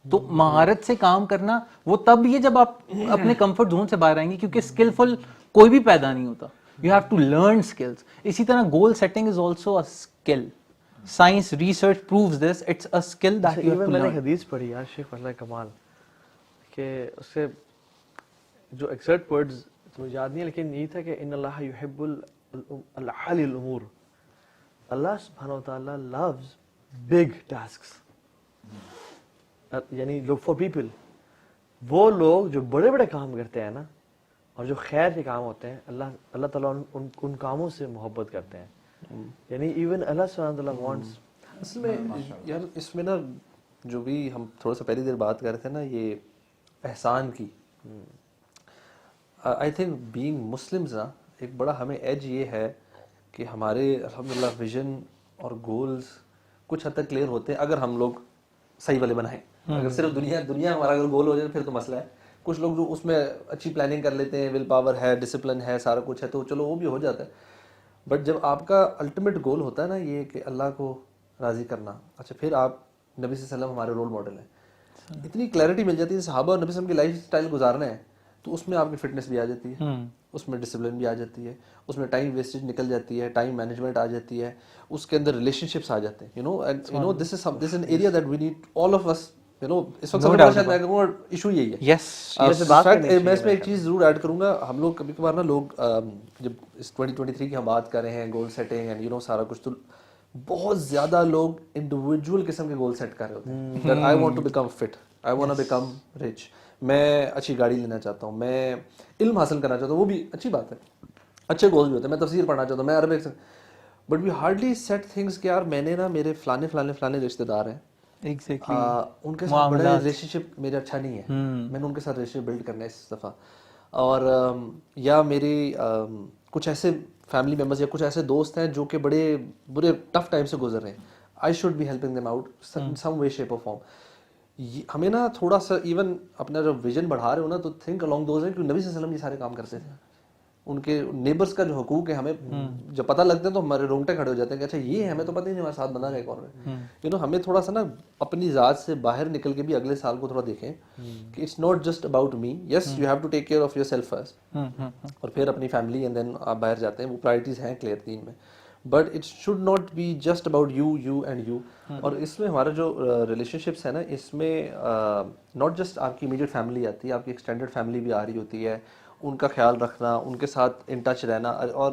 تو مہارت سے کام کرنا وہ تب یہ جب آپ اپنے کمفرٹ زون سے باہر آئیں گے, کیونکہ اسکلفل کوئی بھی پیدا نہیں ہوتا. You have to learn skills. اسی طرح goal setting is also a skill. Science research proves this, it's a skill that you have to میں نے لرن. حدیث پڑھی یار شیخ اللہ کمال, کہ اس سے جو ایگزیکٹ ورڈز مجھے یاد نہیں ہے, لیکن یہی تھا کہ ان اللہ یحب العالی الامور, اللہ سبحانہ و تعالیٰ loves big tasks. یعنی لوگ فار پیپل, وہ لوگ جو بڑے بڑے کام کرتے ہیں نا اور جو خیر کے کام ہوتے ہیں, اللہ تعالیٰ ان کاموں سے محبت کرتے ہیں. یعنی ایون اللہ سبحانہ و تعالیٰ وانٹس. اصل میں یار اس میں نا جو بھی ہم تھوڑا سا پہلی دیر بات کر رہے تھے نا یہ احسان کی, آئی تھنک بینگ مسلمز نا ایک بڑا ہمیں ایج یہ ہے کہ ہمارے الحمدللہ ویژن اور گولز کچھ حد تک کلیئر ہوتے ہیں اگر ہم لوگ صحیح والے بنائیں. اگر صرف دنیا ہمارا اگر گول ہو جائے پھر تو مسئلہ ہے. کچھ لوگ جو اس میں اچھی پلاننگ کر لیتے ہیں, ول پاور ہے, ڈسپلن ہے, سارا کچھ ہے, تو چلو وہ بھی ہو جاتا ہے. بٹ جب آپ کا الٹیمیٹ گول ہوتا ہے نا یہ کہ اللہ کو راضی کرنا, اچھا پھر آپ نبی صلی اللہ علیہ وسلم ہمارے رول ماڈل ہیں, اتنی کلیئرٹی مل جاتی ہے. صحابہ اور نبی صلی اللہ علیہ وسلم کی لائف اسٹائل گزارنا ہے تو اس میں آپ کی فٹنس بھی آ جاتی ہے, اس میں ڈسپلن بھی آ جاتی ہے, اس میں ٹائم ویسٹیج نکل جاتی ہے, ٹائم مینجمنٹ آ جاتی ہے, اس کے اندر ریلیشن شپس آ جاتے ہیں. You know this is an area that we need all of us. اس وقت سب سے بڑا ایشو یہی ہے. میں اس میں ایک چیز ضرور ایڈ کروں گا. ہم لوگ کبھی کبھار نا لوگ جب اس 2023 کی ہم بات کر رہے ہیں گول سیٹنگ اینڈ سارا کچھ, تو بہت زیادہ لوگ انڈیویجول قسم کے گول سیٹ کر رہے ہوتے ہیں. That I want to become fit, I want to become rich, میں اچھی گاڑی لینا چاہتا ہوں, میں علم حاصل کرنا چاہتا ہوں, وہ بھی اچھی بات ہے, اچھے گول بھی ہوتے ہیں, میں تفسیر پڑھنا چاہتا ہوں, میں Arabic. But we hardly set things کہ یار میں نے نا میرے فلانے رشتے دار ہیں, ان کے ساتھ بڑا ریلیشن شپ میرا اچھا نہیں ہے, میں نے ان کے ساتھ ریلیشن شپ بلڈ کرنا ہے اس دفعہ. اور یا میری کچھ ایسے فیملی ممبرس یا کچھ ایسے دوست ہیں جو کہ بڑے برے ٹف ٹائم سے گزر رہے ہیں, I should be helping them out some way shape اور فارم. ہمیں نا تھوڑا سا ایون اپنا جب ویژن بڑھا رہے ہو نا تو تھنک along those ہیں کہ نبی صلی اللہ علیہ وسلم یہ سارے کام کرتے تھے. ان کے نیبرس کا جو حقوق ہے ہمیں جب پتہ لگتا ہے تو ہمارے رونگٹے کھڑے ہو جاتے ہیں کہ اچھا یہ ہے, ہمیں تو پتہ ہی نہیں ہمارے ساتھ بندہ ہے کون ہے. ہمیں تھوڑا سا نا اپنی ذات سے باہر نکل کے بھی اگلے سال کو تھوڑا دیکھیں کہ it's not just about me, yes you have to take care of your self first, اور پھر اپنی فیملی اینڈ دین آپ باہر جاتے ہیں, وہ پرائرٹیز ہیں کلیئر دین میں. But it should not be just about you and you. اور اس میں ہمارا جو ریلیشن شپس ہے نا, اس میں ناٹ جسٹ آپ کی امیڈیٹ فیملی آتی ہے, آپ کی ایکسٹینڈیڈ فیملی بھی آ رہی ہوتی ہے, ان کا خیال رکھنا, ان کے ساتھ ان ٹچ رہنا. اور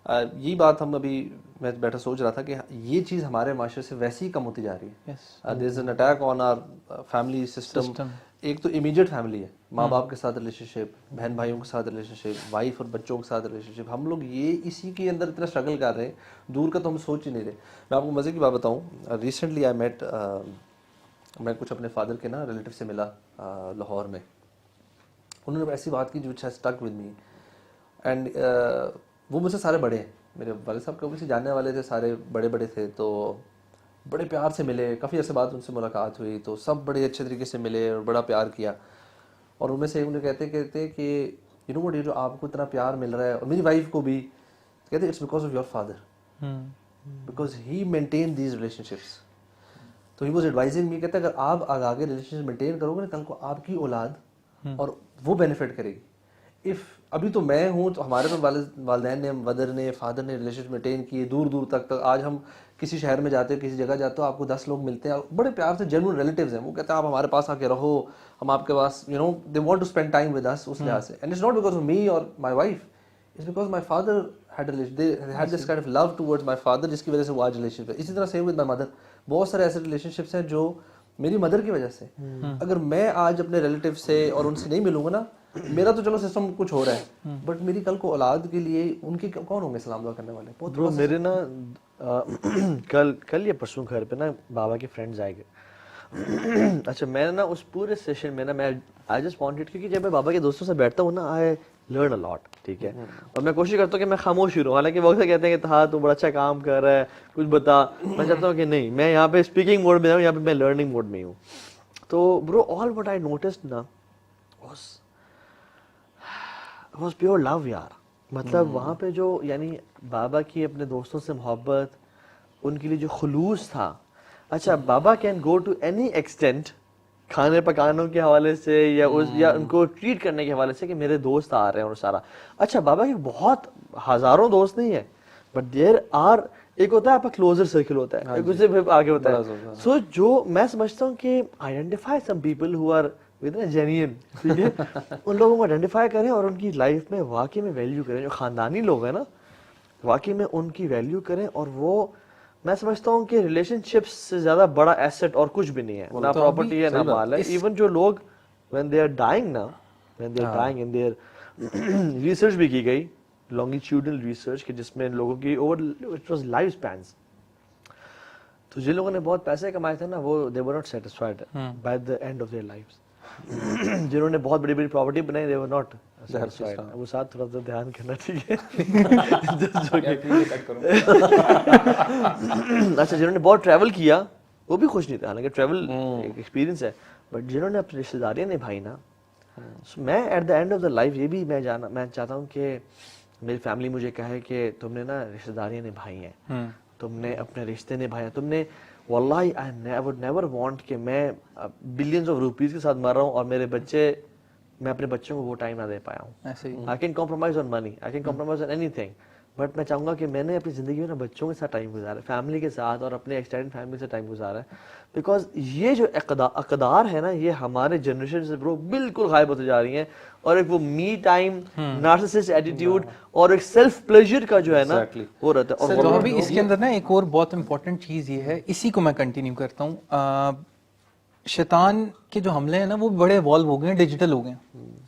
یہی بات ہم ابھی میں بیٹھا سوچ رہا تھا کہ یہ چیز ہمارے معاشرے سے ویسے ہی کم ہوتی جا رہی ہے. There is an attack on our family system. ایک تو امیڈیٹ فیملی ہے, ماں باپ کے ساتھ ریلیشن شپ, بہن بھائیوں کے ساتھ ریلیشن شپ, وائف اور بچوں کے ساتھ ریلیشن شپ, ہم لوگ یہ اسی کے اندر اتنا اسٹرگل کر رہے ہیں, دور کا تو ہم سوچ ہی نہیں رہے. میں آپ کو مزے کی بات بتاؤں, ریسنٹلی آئی میٹ, میں کچھ اپنے فادر کے نا ریلیٹیو سے ملا لاہور میں. انہوں نے ایسی بات کی جو اسٹک ود می, اینڈ وہ مجھ سے سارے بڑے ہیں, میرے والد صاحب کبھی سے جاننے والے تھے, سارے بڑے تھے, تو بڑے پیار سے ملے, کافی عرصے بعد ان سے ملاقات ہوئی, تو سب بڑے اچھے طریقے سے ملے اور بڑا پیار کیا. اور ان میں سے انہیں کہتے کہ یو نو وٹ, یہ جو آپ کو اتنا پیار مل رہا ہے, اور میری وائف کو بھی, کہتے it's because of your father, because he maintain these relationships. تو ہی واز ایڈوائزنگ می, کہتے اگر آپ آگے ریلیشن شپ مینٹین کرو گے نا, کل کو آپ کی اولاد اور وہ بینیفٹ کرے گی. if ابھی تو میں ہوں تو ہمارے تو والدین نے مدر نے فادر نے ریلیشن مینٹین کیے دور دور تک. آج ہم کسی شہر میں جاتے ہیں کسی جگہ جاتے ہو آپ کو 10 لوگ ملتے ہیں بڑے پیار سے جینوئن ریلیٹیوز ہیں وہ کہتے ہیں آپ ہمارے پاس آ کے رہو ہم آپ کے پاس you know they want to spend time with us اس لحاظ سے. And it's not because of me or my wife it's because my father had this kind of love towards my father جس کی وجہ سے وہ آج ریلیشن ہے. اسی طرح سیم ود مائی مدر. بہت سارے ایسے ریلیشن شپس ہیں جو میری مدر کی وجہ سے. اگر میں آج اپنے ریلیٹیو سے اور ان سے نہیں ملوں گا نا میرا تو چلو سسٹم کچھ ہو رہا ہے بٹ میری کل کو اولاد کے لیے ان کے کون ہوں گے سلام دعا کرنے والے. برو میرے نا کل یا پرسوں گھر پہ نا بابا کے فرینڈز آئے گئے. اچھا میں نا اس پورے سیشن میں نا میں آئی جسٹ وانٹڈ کیونکہ جب میں بابا کے دوستوں سے بیٹھتا ہوں نا آئی لرن اے لاٹ. ٹھیک ہے اور میں کوشش کرتا ہوں کہ میں خاموش ہی رہوں. حالانکہ وہ اکثر کہتے ہیں کہ ہاں تو بڑا اچھا کام کر رہا ہے کچھ بتا. میں چاہتا ہوں کہ نہیں میں یہاں پہ اسپیکنگ موڈ میں ہوں یہاں پہ میں لرننگ موڈ میں ہوں. تو برو آل وٹ آئی نوٹسڈ نا واز پیور لو یار. مطلب وہاں پہ جو یعنی بابا کی اپنے دوستوں سے محبت ان کے لیے جو خلوص تھا. اچھا بابا can go to any extent کھانے پکانوں کے حوالے سے یا ان کو ٹریٹ کرنے کے حوالے سے کہ میرے دوست آ رہے ہیں اور سارا. اچھا بابا کے بہت ہزاروں دوست نہیں ہے بٹ دیر آر ایک ہوتا ہے آپ کا کلوزر سرکل ہوتا ہے ایک دوسرے پہ آگے ہوتا ہے. سو جو میں سمجھتا ہوں کہ identify some people who are genuine. ٹھیک ہے ان لوگوں کو آئیڈینٹیفائی کریں اور ان کی لائف میں واقعی میں ویلیو کریں. جو خاندانی لوگ ہیں نا واقعی میں ان کی ویلیو کریں. اور وہ میں سمجھتا ہوں کہ ریلیشن شپس سے زیادہ بڑا ایسٹ اور کچھ بھی نہیں ہے. نہ پراپرٹی ہے نہ مال ہے. ایون جو لوگ when they are dying now when they are dying in their research بھی کی گئی longitudinal ریسرچ کہ جس میں لوگوں کی over it was life spans. تو جن لوگوں نے بہت پیسے کمائے تھے نا وہ they were not satisfied by the end of their lives. جنہوں نے بہت بڑی بڑی پراپرٹی بنائی they were not satisfied. وہ ساتھ تھوڑا سا دھیان کرنا ٹھیک ہے. اچھا جنہوں نے بہت ٹریول کیا وہ بھی خوش نہیں تھے. حالانکہ ٹریول ایکسپیرینس ہے بٹ جنہوں نے اپنی رشتے داریاں نبھائی نا میں at the end of the life یہ بھی میں چاہتا ہوں کہ میری فیملی مجھے کہے کہ تم نے نا رشتے داریاں نبھائی ہیں تم نے اپنے رشتے نبھائے ہیں تم نے. واللہ I would never want کہ میں بلینز آف روپیز کے ساتھ مر رہا ہوں اور میرے بچے میں اپنے بچوں کو وہ ٹائم نہ دے پایا ہوں. I can compromise on money, I can compromise on anything but میں چاہوں گا کہ میں نے اپنی زندگی میں نا بچوں کے ساتھ ٹائم گزارا ہے فیملی کے ساتھ اور اپنے ایکسٹینڈ فیملی سے ٹائم گزارا ہے. بیکاز یہ جو اقدار ہے نا یہ ہمارے جنریشن سے برو بالکل غائب ہوتے جا رہی ہیں. اور ایک وہ می ٹائم نارسسسٹ ایٹیٹیوڈ اور ایک سیلف پلیجر کا جو ہے نا وہ رہتا ہے. اور ابھی اس کے اندر نا ایک اور بہت امپورٹنٹ چیز یہ ہے اسی کو میں کنٹینیو کرتا ہوں. شیطان کے جو حملے ہیں نا وہ بڑے ایوالو ہو گئے ہیں ڈیجیٹل ہو گئے ہیں.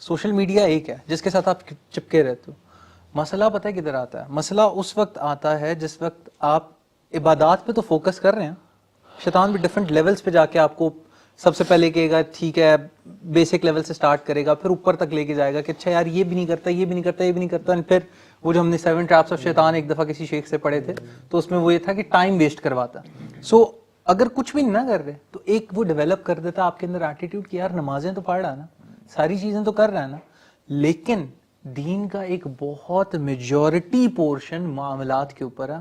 سوشل میڈیا ایک ہے جس کے ساتھ آپ چپکے رہتے ہو. مسئلہ پتہ ہے کدھر آتا ہے؟ مسئلہ اس وقت آتا ہے جس وقت آپ عبادات پہ تو فوکس کر رہے ہیں. شیطان بھی ڈفرینٹ لیولز پہ جا کے آپ کو سب سے پہلے کہے گا ٹھیک ہے بیسک لیول سے سٹارٹ کرے گا پھر اوپر تک لے کے جائے گا کہ اچھا یار یہ بھی نہیں کرتا یہ بھی نہیں کرتا یہ بھی نہیں کرتا. پھر وہ جو ہم نے 7 ٹریپس آف شیطان ایک دفعہ کسی شیخ سے پڑھے تھے تو اس میں وہ یہ تھا کہ ٹائم ویسٹ کرواتا. سو اگر کچھ بھی نہ کر رہے تو ایک وہ ڈیولپ کر دیتا آپ کے اندر ایٹیٹیوڈ کہ یار نمازیں تو پڑھ رہا ہے نا ساری چیزیں تو کر رہا ہے نا لیکن دین کا ایک بہت میجورٹی پورشن معاملات کے اوپر ہے.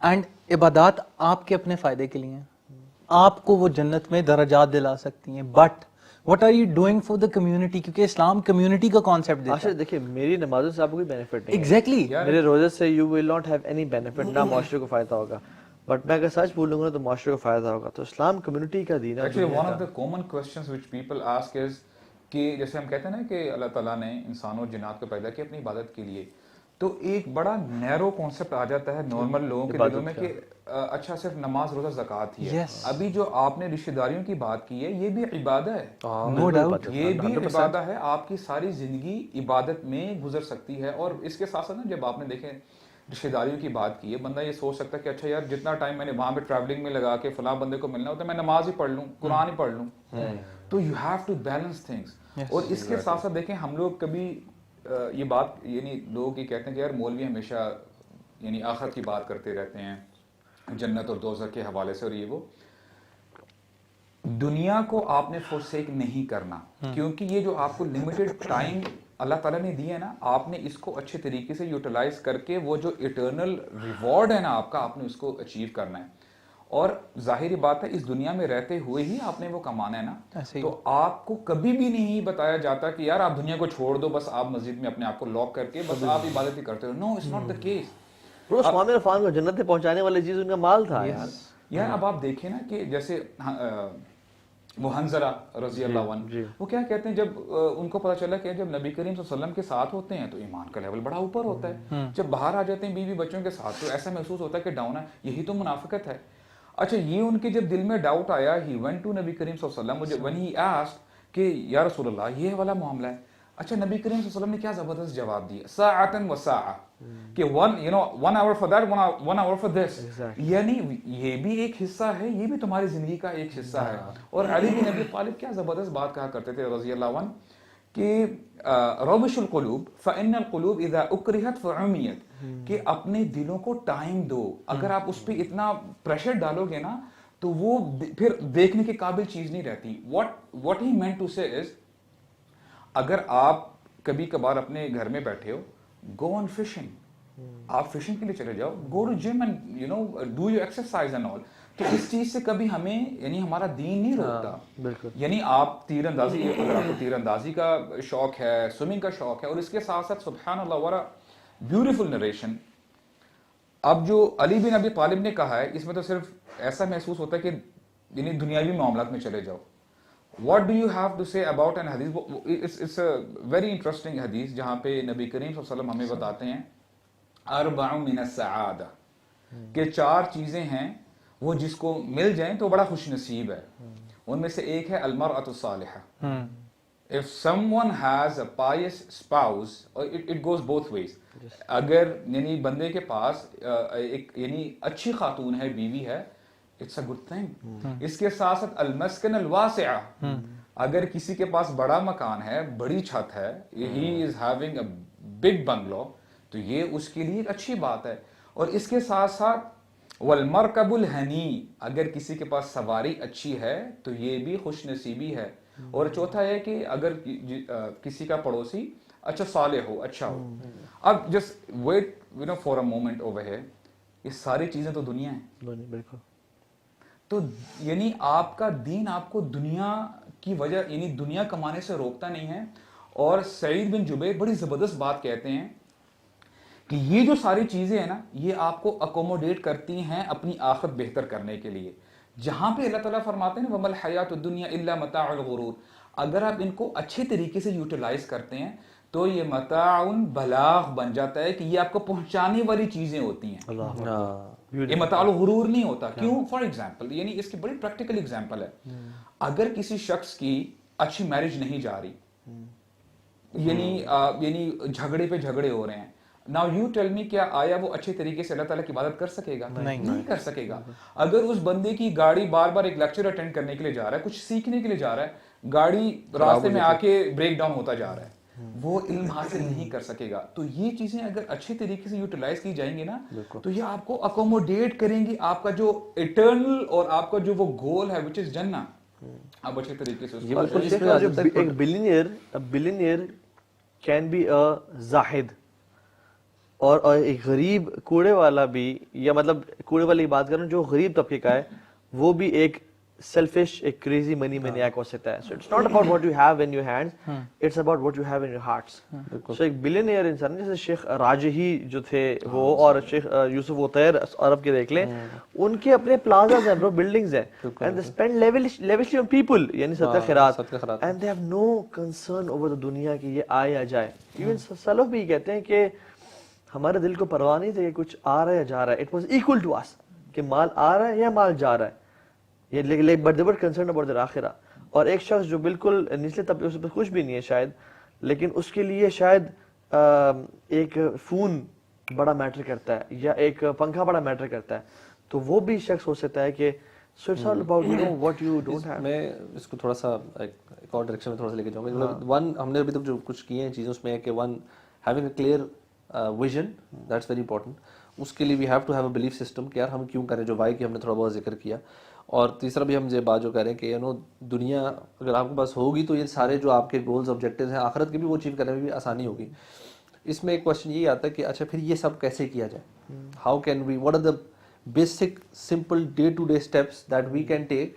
اینڈ عبادات آپ کے اپنے فائدے کے لیے ہیں آپ کو وہ جنت میں درجات دلا سکتی ہیں but what are you doing for the community کیونکہ اسلام کمیونٹی کا کانسیپٹ دیتا ہے. دیکھیے میری نمازوں سے آپ کو کوئی بینیفٹ نہیں. ایگزیکٹلی میرے روزے سے you will not have any benefit. نہ معاشرے کو فائدہ ہوگا بٹ میں اگر سچ بولوں گا تو معاشرے کو فائدہ ہوگا. تو اسلام کمیونٹی کا دین ہے. Actually one of the common questions which people ask is کہ جیسے ہم کہتے ہیں نا کہ اللہ تعالیٰ نے انسانوں اور جنات کو پیدا کیا اپنی عبادت کے لیے تو ایک بڑا نیرو کانسیپٹ آ جاتا ہے نارمل لوگوں کے دلوں میں کہ اچھا صرف نماز روزہ زکوٰۃ ہی ہے. ابھی جو آپ نے رشتہ داریوں کی بات کی ہے یہ بھی عبادت ہے. نو ڈاؤٹ یہ بھی عبادت ہے. آپ کی ساری زندگی عبادت میں گزر سکتی ہے. اور اس کے ساتھ ساتھ نا جب آپ نے دیکھیں رشتہ داریوں کی بات کی ہے بندہ یہ سوچ سکتا ہے کہ اچھا یار جتنا ٹائم میں نے وہاں پہ ٹریولنگ میں لگا کے فلاں بندے کو ملنا ہوتا ہے میں نماز ہی پڑھ لوں قرآن ہی پڑھ لوں. تو you have to balance things. اور اس کے ساتھ ساتھ دیکھیں ہم لوگ کبھی یہ بات یعنی لوگ یہ کہتے ہیں کہ یار مولوی ہمیشہ یعنی آخرت کی بات کرتے رہتے ہیں جنت اور دوزخ کے حوالے سے اور یہ وہ دنیا کو آپ نے فورسیک نہیں کرنا کیونکہ یہ جو آپ کو لمیٹڈ ٹائم اللہ تعالیٰ نے دیا ہے نا آپ نے اس کو اچھے طریقے سے یوٹیلائز کر کے وہ جو ایٹرنل ریوارڈ ہے نا آپ کا آپ نے اس کو اچیو کرنا ہے. اور ظاہری بات ہے اس دنیا میں رہتے ہوئے ہی آپ نے وہ کمانا ہے نا, ایسے ہی. تو آپ کو کبھی بھی نہیں بتایا جاتا کہ یار آپ دنیا کو چھوڑ دو, بس آپ مسجد میں اپنے آپ کو لاک کر کے بس آپ عبادت ہی کرتے ہو. نو, اٹس ناٹ دا کیس. برو عثمان بن عفان کو جنت میں پہنچانے والی چیز ان کا مال تھا یار. یار اب آپ دیکھیں نا کہ جیسے وہ حنظلہ رضی اللہ عنہ, وہ کیا کہتے ہیں جب ان کو پتا چلا کہ جب نبی کریم صلی اللہ علیہ وسلم کے ساتھ ہوتے ہیں تو ایمان کا لیول بڑا اوپر ہوتا ہے, جب باہر آ جاتے ہیں بیوی بچوں کے ساتھ تو ایسا محسوس ہوتا ہے کہ ڈاؤن ہے, یہی تو منافقت ہے. اچھا یہ ان کے جب دل میں ڈاؤٹ آیا, ہی وینٹ ٹو نبی کریم صلی اللہ علیہ وسلم when he asked کہ یا رسول اللہ یہ والا معاملہ ہے. اچھا نبی کریم صلی اللہ علیہ وسلم نے کیا زبردست جواب دیا, ساعتن و ساعہ, کہ 1 hour for that, 1 hour for this. یعنی یہ بھی ایک حصہ ہے, یہ بھی تمہاری زندگی کا ایک حصہ ہے. اور علی بن ابی طالب کیا زبردست بات کہا کرتے تھے رضی اللہ عنہ کہ روش القلوب فإن القلوب اذا اکرہت فعمیت, کہ اپنے دلوں کو ٹائم دو. اگر آپ اس پہ اتنا پریشر ڈالو گے نا تو وہ پھر دیکھنے کے قابل چیز نہیں رہتی. what he meant to say is, اگر آپ کبھی کبھار اپنے گھر میں بیٹھے ہو, گو آن فشنگ, آپ فشنگ کے لیے چلے جاؤ, go to gym and you know do your exercise and all. تو اس چیز سے کبھی ہمیں یعنی ہمارا دین نہیں روکتا. بالکل. یعنی آپ تیر اندازی, اگر آپ کو تیر اندازی کا شوق ہے, سوئمنگ کا شوق ہے, اور اس کے ساتھ ساتھ سبحان اللہ what a بیوٹیفل نریشن. اب جو علی بن ابی طالب نے کہا ہے اس میں تو صرف ایسا محسوس ہوتا ہے کہ یعنی دنیاوی معاملات میں چلے جاؤ. What do you have to say about an hadith? It's a very interesting hadith جہاں پہ نبی کریم صلی اللہ علیہ وسلم ہمیں بتاتے ہیں اربع من السعادہ, کہ 4 چیزیں ہیں وہ جس کو مل جائیں تو بڑا خوش نصیب ہے. ان میں سے ایک ہے المرأة الصالحہ. If someone has a pious spouse, it goes both ways. اگر یعنی بندے کے پاس ایک یعنی اچھی خاتون ہے, بیوی ہے, it's a good thing. اس کے ساتھ ساتھ المسکن الواسعہ, اگر کسی کے پاس بڑا مکان ہے, بڑی چھت ہے, he is having a big bungalow, تو یہ اس کے لیے ایک اچھی بات ہے. اور اس کے ساتھ ساتھ والمرکب الحنی, اگر کسی کے پاس سواری اچھی ہے تو یہ بھی خوش نصیبی ہے. اور چوتھا ہے کہ اگر کسی کا پڑوسی اچھا صالح ہو, اچھا ہو. اب just wait you know for a moment over here, یہ ساری چیزیں تو دنیا ہیں. بالکل. تو یعنی آپ کا دین آپ کو دنیا کی وجہ یعنی دنیا کمانے سے روکتا نہیں ہے. اور سعید بن جبیر بڑی زبردست بات کہتے ہیں کہ یہ جو ساری چیزیں ہیں نا, یہ آپ کو اکوموڈیٹ کرتی ہیں اپنی آخرت بہتر کرنے کے لیے. جہاں پہ اللہ تعالیٰ فرماتے ہیں وَمَا الْحَيَاةُ الدُّنْيَا إِلَّا مَتَاعُ الْغُرُورِ, اگر آپ ان کو اچھے طریقے سے یوٹیلائز کرتے ہیں تو یہ متاع بلاغ بن جاتا ہے کہ یہ آپ کو پہنچانے والی چیزیں ہوتی ہیں. یہ متاع الغرور نہیں ہوتا. کیوں؟ فار ایگزامپل, یعنی اس کی بڑی پریکٹیکل ایگزامپل ہے. اگر کسی شخص کی اچھی میرج نہیں جا رہی, یعنی جھگڑے پہ جھگڑے ہو رہے ہیں, Now you tell me کیا آیا وہ اچھے طریقے سے اللہ تعالیٰ کی عبادت کر سکے گا؟ نہیں کر سکے گا. اگر اس بندے کی گاڑی بار بار ایک لیکچر اٹینڈ کرنے کے لیے جا رہا ہے, کچھ سیکھنے کے لیے جا رہا ہے, گاڑی راستے میں آ کے بریک ڈاؤن ہوتا جا رہا ہے, وہ علم حاصل نہیں کر سکے گا. تو یہ چیزیں اگر اچھے طریقے سے یوٹیلائز کی جائیں گی نا تو یہ آپ کو اکوموڈیٹ کریں گی آپ کا جو اٹرنل اور آپ کا جو وہ گول ہے which is جنہ, آپ اچھے طریقے سے ایک بلینئر کین بی اے زاہد, اور ایک غریب کوڑے والا بھی, یا مطلب کوڑے والی بات کر رہا ہوں جو غریب طبقے کا ہے, وہ بھی ایک سیلفش, ایک کریزی منی مینیاک ہو سکتا ہے. So it's not about what you have in your hands, it's about what you have in your hearts. So ایک بلینئر انسان جیسے شیخ راجحی جو تھے وہ, اور شیخ یوسف وطیر عرب کے دیکھ لیں, ان کے اپنے پلازاز ہیں برو, بلڈنگز ہیں, and they spend lavishly on people, یعنی صدقہ خیرات, and they have no concern over the دنیا کہ یہ آئے یا جائے. ایون سلف بھی کہتے ہیں کہ ہمارے دل کو پرواہ نہیں تھی کہ کچھ آ رہا ہے یا جا رہا ہے. اٹ واز ایکول ٹو اس کہ مال آ رہا ہے یا مال جا رہا ہے, یہ but they were concerned about their آخرہ. اور ایک شخص جو بالکل نچلے طبقے سے کچھ بھی نہیں ہے شاید, لیکن اس کے لیے شاید ایک فون بڑا میٹر کرتا ہے یا ایک پنکھا بڑا میٹر کرتا ہے, تو وہ بھی شخص ہو سکتا ہے کہ so it's all about you know what you don't have. میں اس کو تھوڑا سا ایک اور ڈائریکشن میں تھوڑا سا لے کے جاؤں گا. ون, ہم نے ابھی تک جو کچھ کیے ہیں چیزیں اس میں ہے کہ one having a clear vision, that's very important. اس کے لیے we have to have a belief system کہ یار ہم کیوں کریں, جو وائی کی ہم نے تھوڑا بہت ذکر کیا. اور تیسرا بھی ہم یہ بات جو کہہ رہے ہیں کہ یو نو دنیا اگر آپ کے پاس ہوگی تو یہ سارے جو آپ کے گولز آبجیکٹیوز ہیں آخرت کے بھی وہ اچیو کرنے میں بھی آسانی ہوگی. اس میں ایک کوشچن یہی آتا ہے کہ اچھا پھر یہ سب کیسے کیا جائے, how can we, what are the basic simple day to day steps that we can take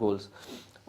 goals,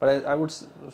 but I would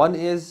One is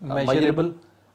Measurable,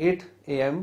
8 AM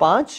5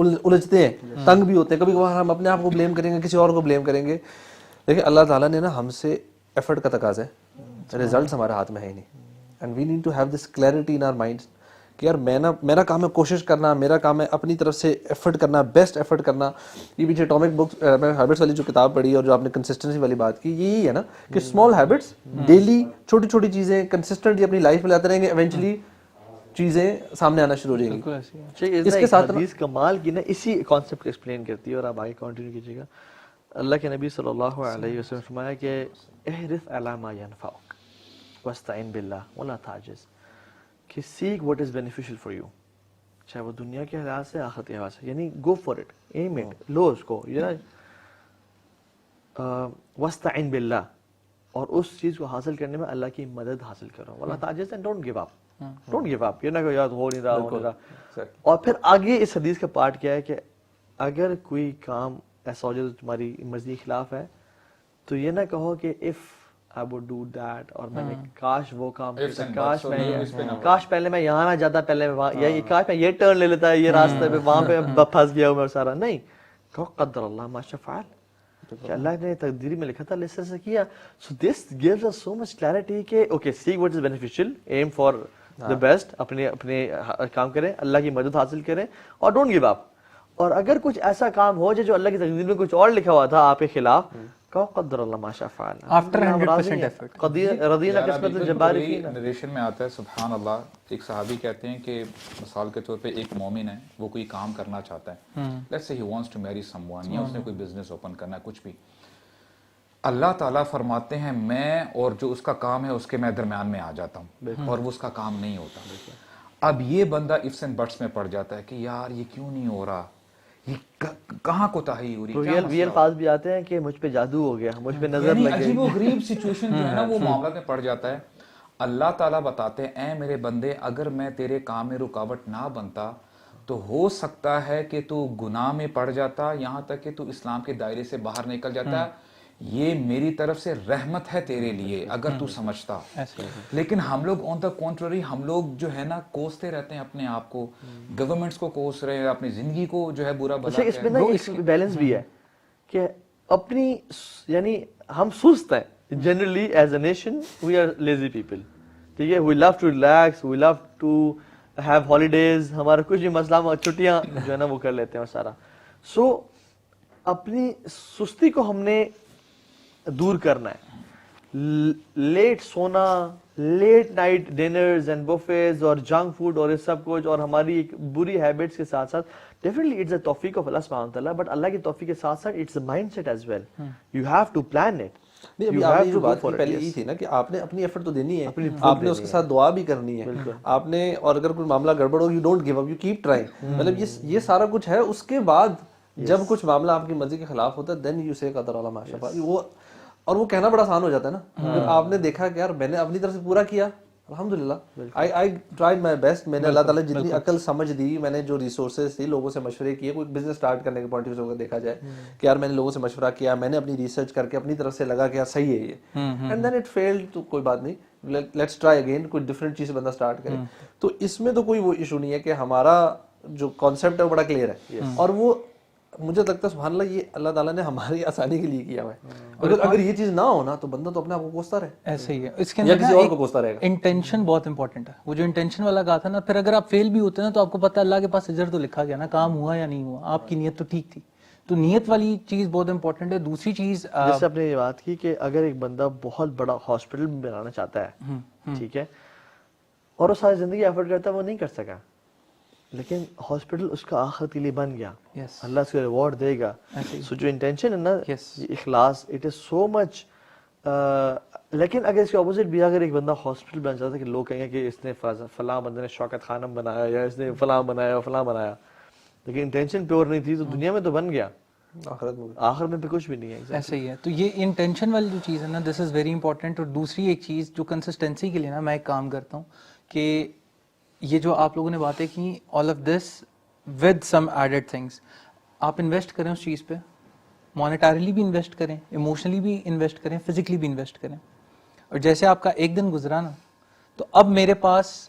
الجھتے ہیں, تنگ بھی ہوتے ہیں, کبھی کبھار ہم اپنے آپ کو بلیم کریں گے, کسی اور کو بلیم کریں گے. دیکھیں اللہ تعالیٰ نے نا ہم سے ایفرٹ کا تقاضا ہے, ریزلٹس ہمارے ہاتھ میں ہے ہی نہیں. And we need to have this clarity in our mind کہ یار میرا کام ہے کوشش کرنا, میرا کام ہے اپنی طرف سے ایفرٹ کرنا, بیسٹ ایفرٹ کرنا. یہ پیچھے اٹامک بکس میں ہیبٹس والی جو کتاب پڑھی اور جو آپ نے کنسسٹنسی والی بات کی, یہی ہے نا کہ اسمال ہیبٹس ڈیلی چھوٹی چھوٹی چیزیں کنسسٹنٹلی اپنی لائف میں لاتے رہیں گے, ایونچولی چیزیں سامنے آنا شروع ہو جائیں گی. اس کے ساتھ حدیث کمال کی نا اسی کانسیپٹ کو ایکسپلین کرتی ہے, اور آپ آگے کنٹینیو کیجیے گا. اللہ کے نبی صلی اللہ علیہ وسلم نے فرمایا کہ احرص علی ما ینفعک واستعن باللہ ولا تعجز, کہ seek what is beneficial for you, چاہے وہ دنیا کے لحاظ سے آخرت کے لحاظ سے, یعنی go for it, aim it, love اس کو, یہ نا واستعن باللہ, اور اس چیز کو حاصل کرنے میں اللہ کی مدد حاصل کرو. ولا تعجز and don't give up, don't give up, یہ نہ کہ یار ہو نہیں رہا. اور پھر آگے اس حدیث کا پارٹ کیا ہے کہ اگر کوئی کام ایسا ہو جائے جو تمہاری مرضی کے خلاف ہے, تو یہ نہ کہو کہ if I would do that, اور میں نے کاش وہ کام کیا, کاش پہلے میں یہاں نہ جاتا, پہلے میں کاش میں یہ ٹرن لے لیتا, یہ راستے پہ وہاں پہ پھنس گیا ہوں میں سارا. نہیں, کہو قدر اللہ ما شاء فعل, کہ اللہ نے تقدیری میں لکھا تھا اللہ اس طرح سے کیا. سو دس gives us so much clarity کہ okay seek what is beneficial, aim for the best, اپنے کام کریں, اللہ کی مدد حاصل کریں, اور ڈونٹ گیو اپ. اور اگر کچھ ایسا کام ہو جائے جو اللہ کی تقدیر میں کچھ اور لکھا ہوا تھا آپ کے خلاف, کہو قدر اللہ ما شاء فعل, after 100% effort. رضینا قسمت الجبار فینا. نریشن میں آتا ہے سبحان اللہ, ایک صحابی کہتے ہیں کہ مثال کے طور پہ ایک مومن ہے, وہ کوئی کام کرنا چاہتا ہے, let's say he wants to marry some one, یا اس نے کوئی بزنس اوپن کرنا ہے, کچھ بھی. اللہ تعالیٰ فرماتے ہیں میں اور جو اس کا کام ہے اس کے میں درمیان میں آ جاتا ہوں, اور وہ اس کا کام نہیں ہوتا. اب یہ بندہ ifs and buts میں پڑ جاتا ہے کہ یار یہ کیوں نہیں ہو رہا, یہ کہاں کوتاہی ہو رہی ہے. ریئل الفاظ بھی آتے ہیں کہ مجھ پہ جادو ہو گیا, مجھ پہ نظر لگ گئی, عجیب و غریب سچویشن جو ہے نا وہ معاملات میں پڑ جاتا ہے. اللہ تعالیٰ بتاتے ہیں اے میرے بندے, اگر میں تیرے کام میں رکاوٹ نہ بنتا تو ہو سکتا ہے کہ تو گناہ میں پڑ جاتا, یہاں تک کہ تو اسلام کے دائرے سے باہر نکل جاتا. یہ میری طرف سے رحمت ہے تیرے لیے اگر تو سمجھتا. لیکن ہم لوگ آن دا کنٹرری, ہم لوگ جو ہے نا کوستے رہتے ہیں اپنے آپ کو, گورنمنٹس کو کوس رہے ہیں, اپنی زندگی کو جو ہے برا بھلا. اس میں نا ایک بیلنس بھی ہے کہ اپنی, یعنی ہم سست ہیں generally as a nation, we are lazy people, ٹھیک ہے, we love to relax, we love to have holidays, ہمارا کچھ بھی مسئلہ چھٹیاں جو ہے نا وہ کر لیتے ہیں سارا. سو اپنی سستی کو ہم نے دور کرنا ہے. لیٹ سونا, لیٹ نائٹ ڈنرز اینڈ بفیز اور جنک فوڈ اور یہ سب کچھ, اور ہماری ایک بری ہیبٹس کے ساتھ ساتھ, ڈیفینیٹلی اٹس اے توفیق آف اللہ سبحانہ وتعالیٰ, بٹ اللہ کی توفیق کے ساتھ ساتھ it's a mindset as well. You have to plan it. پہلے یہی تھی نا کہ آپ نے اپنی ایفرٹ تو دینی ہے, آپ نے اس کے ساتھ دعا بھی کرنی ہے آپ نے, اور اگر کوئی معاملہ گڑبڑ ہو, you don't give up, you keep trying. مطلب یہ سارا کچھ ہے. اس کے بعد جب کچھ معاملہ آپ کی مرضی کے خلاف ہوتا ہے, دین یو سے قدر اللہ ما شاء فعل. وہ اور وہ کہنا بڑا آسان ہو جاتا ہے نا, جب آپ نے دیکھا کہ یار میں نے اپنی طرف سے پورا کیا, الحمدللہ, آئی ٹرائیڈ مائی بیسٹ. میں نے اللہ تعالیٰ جتنی عقل سمجھ دی, میں نے جو ریسورسز تھی, لوگوں سے مشورے کیے. کوئی بزنس اسٹارٹ کرنے کے پوائنٹ آف ویو سے دیکھا جائے کہ یار میں نے لوگوں سے مشورہ کیا, میں نے اپنی ریسرچ کر کے اپنی طرف سے لگا کہ یار صحیح ہے یہ, اینڈ دین اٹ فیلڈ, تو کوئی بات نہیں, لیٹس ٹرائی اگین, کوئی ڈفرینٹ چیز بندہ اسٹارٹ کرے. تو اس میں تو کوئی وہ ایشو نہیں ہے کہ ہمارا جو کانسیپٹ ہے وہ بڑا کلیئر ہے, اور وہ مجھے لگتا ہے سبحان اللہ یہ اللہ تعالیٰ نے ہماری آسانی کے لیے کیا ہوا ہے. اگر یہ چیز نہ ہو نا تو بندہ تو اپنے آپ کو کوستا رہے. ایسے ہی ہے, اس کے یا اندر کسی اور کو کوستا رہے گا. انٹینشن بہت امپورٹنٹ ہے. وہ جو انٹینشن والا کہا تھا نا, پھر اگر آپ فیل بھی ہوتے ہیں نا تو آپ کو پتا ہے اللہ کے پاس اجر تو لکھا گیا نا, کام ہوا یا نہیں ہوا, آپ کی نیت تو ٹھیک تھی. تو نیت والی چیز بہت امپورٹنٹ ہے. دوسری چیز جیسے آپ نے یہ بات کی کہ اگر ایک بندہ بہت بڑا ہاسپٹل بنانا چاہتا ہے, ٹھیک ہے, اور وہ ساری زندگی ایفرٹ کرتا ہے, وہ نہیں کر سکا, لیکن ہاسپٹل اس کا آخرت کے لیے بن گیا, اللہ اس کو ریوارڈ دے گا. سو جو انٹینشن ہے نا, اخلاص, اٹ از سو مچ. لیکن اگر اس کے اپوزٹ بھی, اگر ایک بندہ ہاسپٹل بن جاتا ہے کہ لوگ کہیں گے کہ اس نے فلاں بندے نے شوکت خانم بنایا, یا اس نے فلاں بنایا, لیکن انٹینشن پیور نہیں تھی, تو دنیا میں تو بن گیا, آخر میں بھی کچھ بھی نہیں ہے. ایسا ہی ہے. تو یہ انٹینشن والی جو چیز ہے نا, دس از ویری امپورٹنٹ. اور دوسری ایک چیز جو کنسسٹنسی کے لیے نا میں ایک کام کرتا ہوں کہ یہ جو آپ لوگوں نے باتیں کی, all of this with some added things, آپ انویسٹ کریں اس چیز پہ, مانیٹریلی بھی انویسٹ کریں, ایموشنلی بھی انویسٹ کریں, فزیکلی بھی انویسٹ کریں. اور جیسے آپ کا ایک دن گزرا نا, تو اب میرے پاس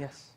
Yes.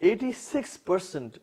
86%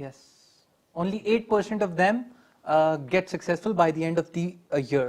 Yes. Only 8% of them get successful by the end of the year.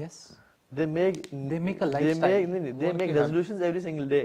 Yes. They make make a lifestyle. They make resolutions every single day.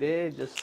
They just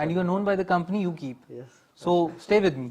and you are known by the company you keep. Yes. So stay with me.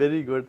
very good.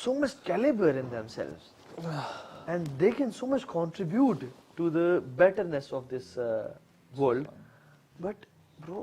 so much caliber in themselves and they can so much contribute to the betterness of this world, but bro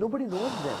nobody knows them,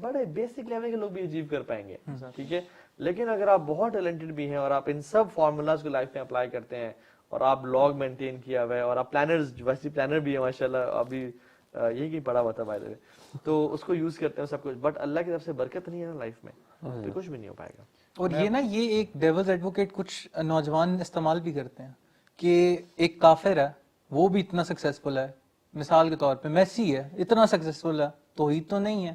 بڑے basic level کے لوگ بھی achieve کر پائیں گے, ٹھیک ہے. لیکن اگر آپ بہت ٹیلنٹڈ بھی ہیں اور آپ ان سب فارمولاز کو لائف میں اپلائی کرتے ہیں اور آپ لاگ مینٹین کیا ہوا ہے اور آپ پلانرز, ویسے پلانر بھی ہیں ماشاءاللہ, ابھی یہی کہیں پڑھا ہوا تھا بائی دا وے, تو اس کو یوز کرتے ہیں سب کچھ, بٹ اللہ کی طرف سے برکت نہیں ہے نا لائف میں, تو کچھ بھی نہیں ہو پائے گا. اور یہ نا یہ ایک ڈیولز ایڈوکیٹ کچھ نوجوان استعمال بھی کرتے ہیں کہ ایک کافر ہے وہ بھی اتنا سکسیسفل ہے, مثال کے طور پہ میسی ہے اتنا سکسیسفل ہے, توحید تو نہیں ہے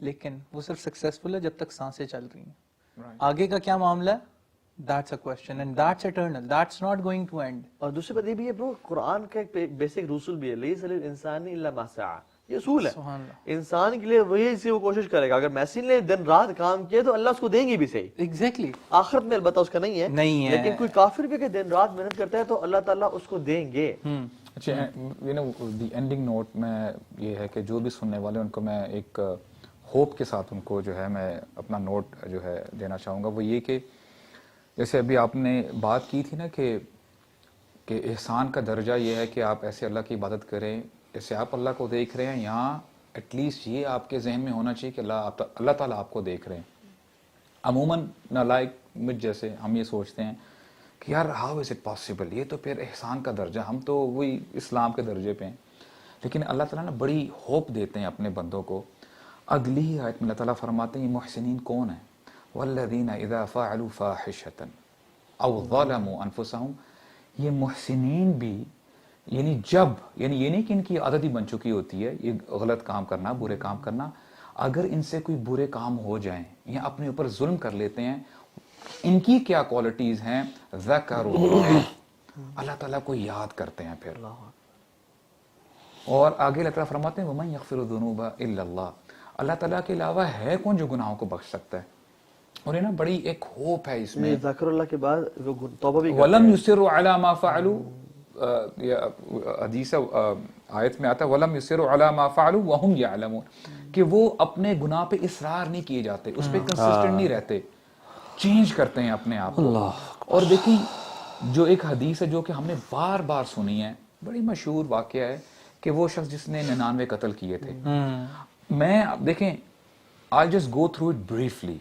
لیکن وہ صرف سکسیسفل ہے جب تک سانسیں چل رہی ہیں. آگے کا کیا معاملہ ہے, that's a question and that's eternal, that's not going to end. اور دوسری بات یہ بھی ہے برو, قرآن کا ایک بیسک رسول بھی ہے, لیس للانسان الا ما سعى, یہ اصول ہے سبحان اللہ. انسان کے لیے وہی سے وہ کوشش کرے گا. اگر میسی نے دن رات کام کیا تو اللہ اس کو دیں گے بھی صحیح, ایگزیکٹلی آخرت میں البتہ اس کا نہیں ہے, لیکن کوئی کافر بھی کہ دن رات محنت کرتا ہے تو اللہ تعالیٰ اس کو دیں گے. اچھا, you know the ending note میں یہ ہے کہ جو بھی سننے والے ان کو میں ایک ہوپ کے ساتھ ان کو جو ہے میں اپنا نوٹ جو ہے دینا چاہوں گا, وہ یہ کہ جیسے ابھی آپ نے بات کی تھی نا کہ احسان کا درجہ یہ ہے کہ آپ ایسے اللہ کی عبادت کریں جیسے آپ اللہ کو دیکھ رہے ہیں, یہاں ایٹ لیسٹ یہ آپ کے ذہن میں ہونا چاہیے کہ اللہ تعالیٰ آپ کو دیکھ رہے ہیں. عموماً نالائق مجھ جیسے ہم یہ سوچتے ہیں کہ یار ہاؤ از اٹ پاسبل, یہ تو پھر احسان کا درجہ, ہم تو وہی اسلام کے درجے پہ ہیں. لیکن اللہ تعالیٰ نا بڑی ہوپ دیتے ہیں اپنے بندوں کو. اگلی ہی آیت میں اللہ تعالیٰ فرماتے ہیں یہ محسنین کون ہیں, والذین اذا فعلوا فاحشۃ او ظلموا انفسهم, یہ محسنین بھی یعنی جب, یعنی یہ نہیں کہ ان کی عادت ہی بن چکی ہوتی ہے یہ غلط کام کرنا, برے کام کرنا, اگر ان سے کوئی برے کام ہو جائیں یا اپنے اوپر ظلم کر لیتے ہیں, ان کی کیا کوالٹیز ہیں, ذکروا اللہ, اللہ تعالیٰ کو یاد کرتے ہیں پھر. اور آگے اللہ تعالیٰ فرماتے ہیں وَمَن يَغْفِرُ الذُّنُوبَ إِلَّا اللَّهُ, اللہ تعالیٰ کے علاوہ ہے کون جو گناہوں کو بخش سکتا ہے. اور یہ نا بڑی ایک ہوپ ہے اس میں. ذکر اللہ کے بعد وہ توبہ بھی وَلَمْ يُصِرُّوا عَلَى مَا فَعَلُوا, حدیث آیت میں آتا ہے وَلَمْ يُصِرُّوا عَلَى مَا فَعَلُوا وَهُمْ يَعْلَمُونَ, کہ وہ اپنے گناہ پہ اصرار نہیں کیے جاتے, اس پہ کنسسٹنٹ نہیں رہتے, چینج کرتے ہیں اپنے آپ کو. اور دیکھیں جو ایک حدیث ہے جو کہ ہم نے بار بار سنی ہے, بڑی مشہور واقعہ ہے کہ وہ شخص جس نے 99 قتل کیے تھے. میں دیکھیں I'll just go through it briefly.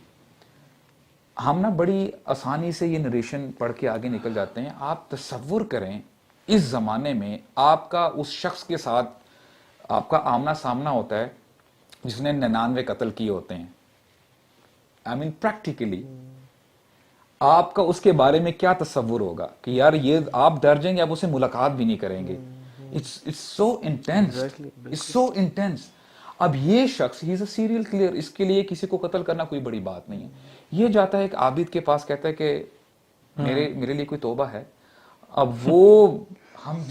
ہم نا بڑی آسانی سے یہ نریشن پڑھ کے آگے نکل جاتے ہیں. آپ تصور کریں اس زمانے میں آپ کا اس شخص کے ساتھ آپ کا آمنا سامنا ہوتا ہے جس نے 99 قتل کیے ہوتے ہیں. I mean practically آپ کا اس کے بارے میں کیا تصور ہوگا کہ یار یہ آپ ڈر جائیں گے, آپ اسے ملاقات بھی نہیں کریں گے. It's so intense. It's so intense. اب یہ شخص ہی از اے سیریل کلیئر, اس کے لیے کسی کو قتل کرنا کوئی بڑی بات نہیں ہے. یہ جاتا ہے ایک عابد کے پاس, کہتا ہے کہ میرے لیے کوئی توبہ ہے. اب وہ ہم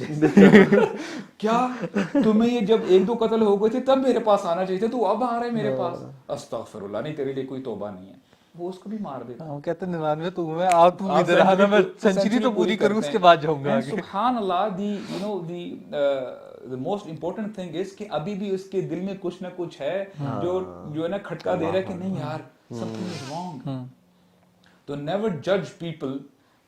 کیا تمہیں یہ جب 1-2 قتل ہو گئے تھے تب میرے پاس آنا چاہیے تھا, تو اب آ رہے میرے پاس, استغفر اللہ, نہیں تیرے لیے کوئی توبہ نہیں ہے. وہ اس کو بھی مار دیتا. وہ کہتے ہیں 99 تو میں آپ تم ادھر آنا, میں سینچری تو پوری کروں اس کے بعد جاؤں گا. سبحان اللہ. the most important thing is کہ ابھی بھی اس کے دل میں کچھ نہ کچھ ہے جو ہے نا کھٹکا دے رہا ہے کہ نہیں یار something is wrong. تو never judge people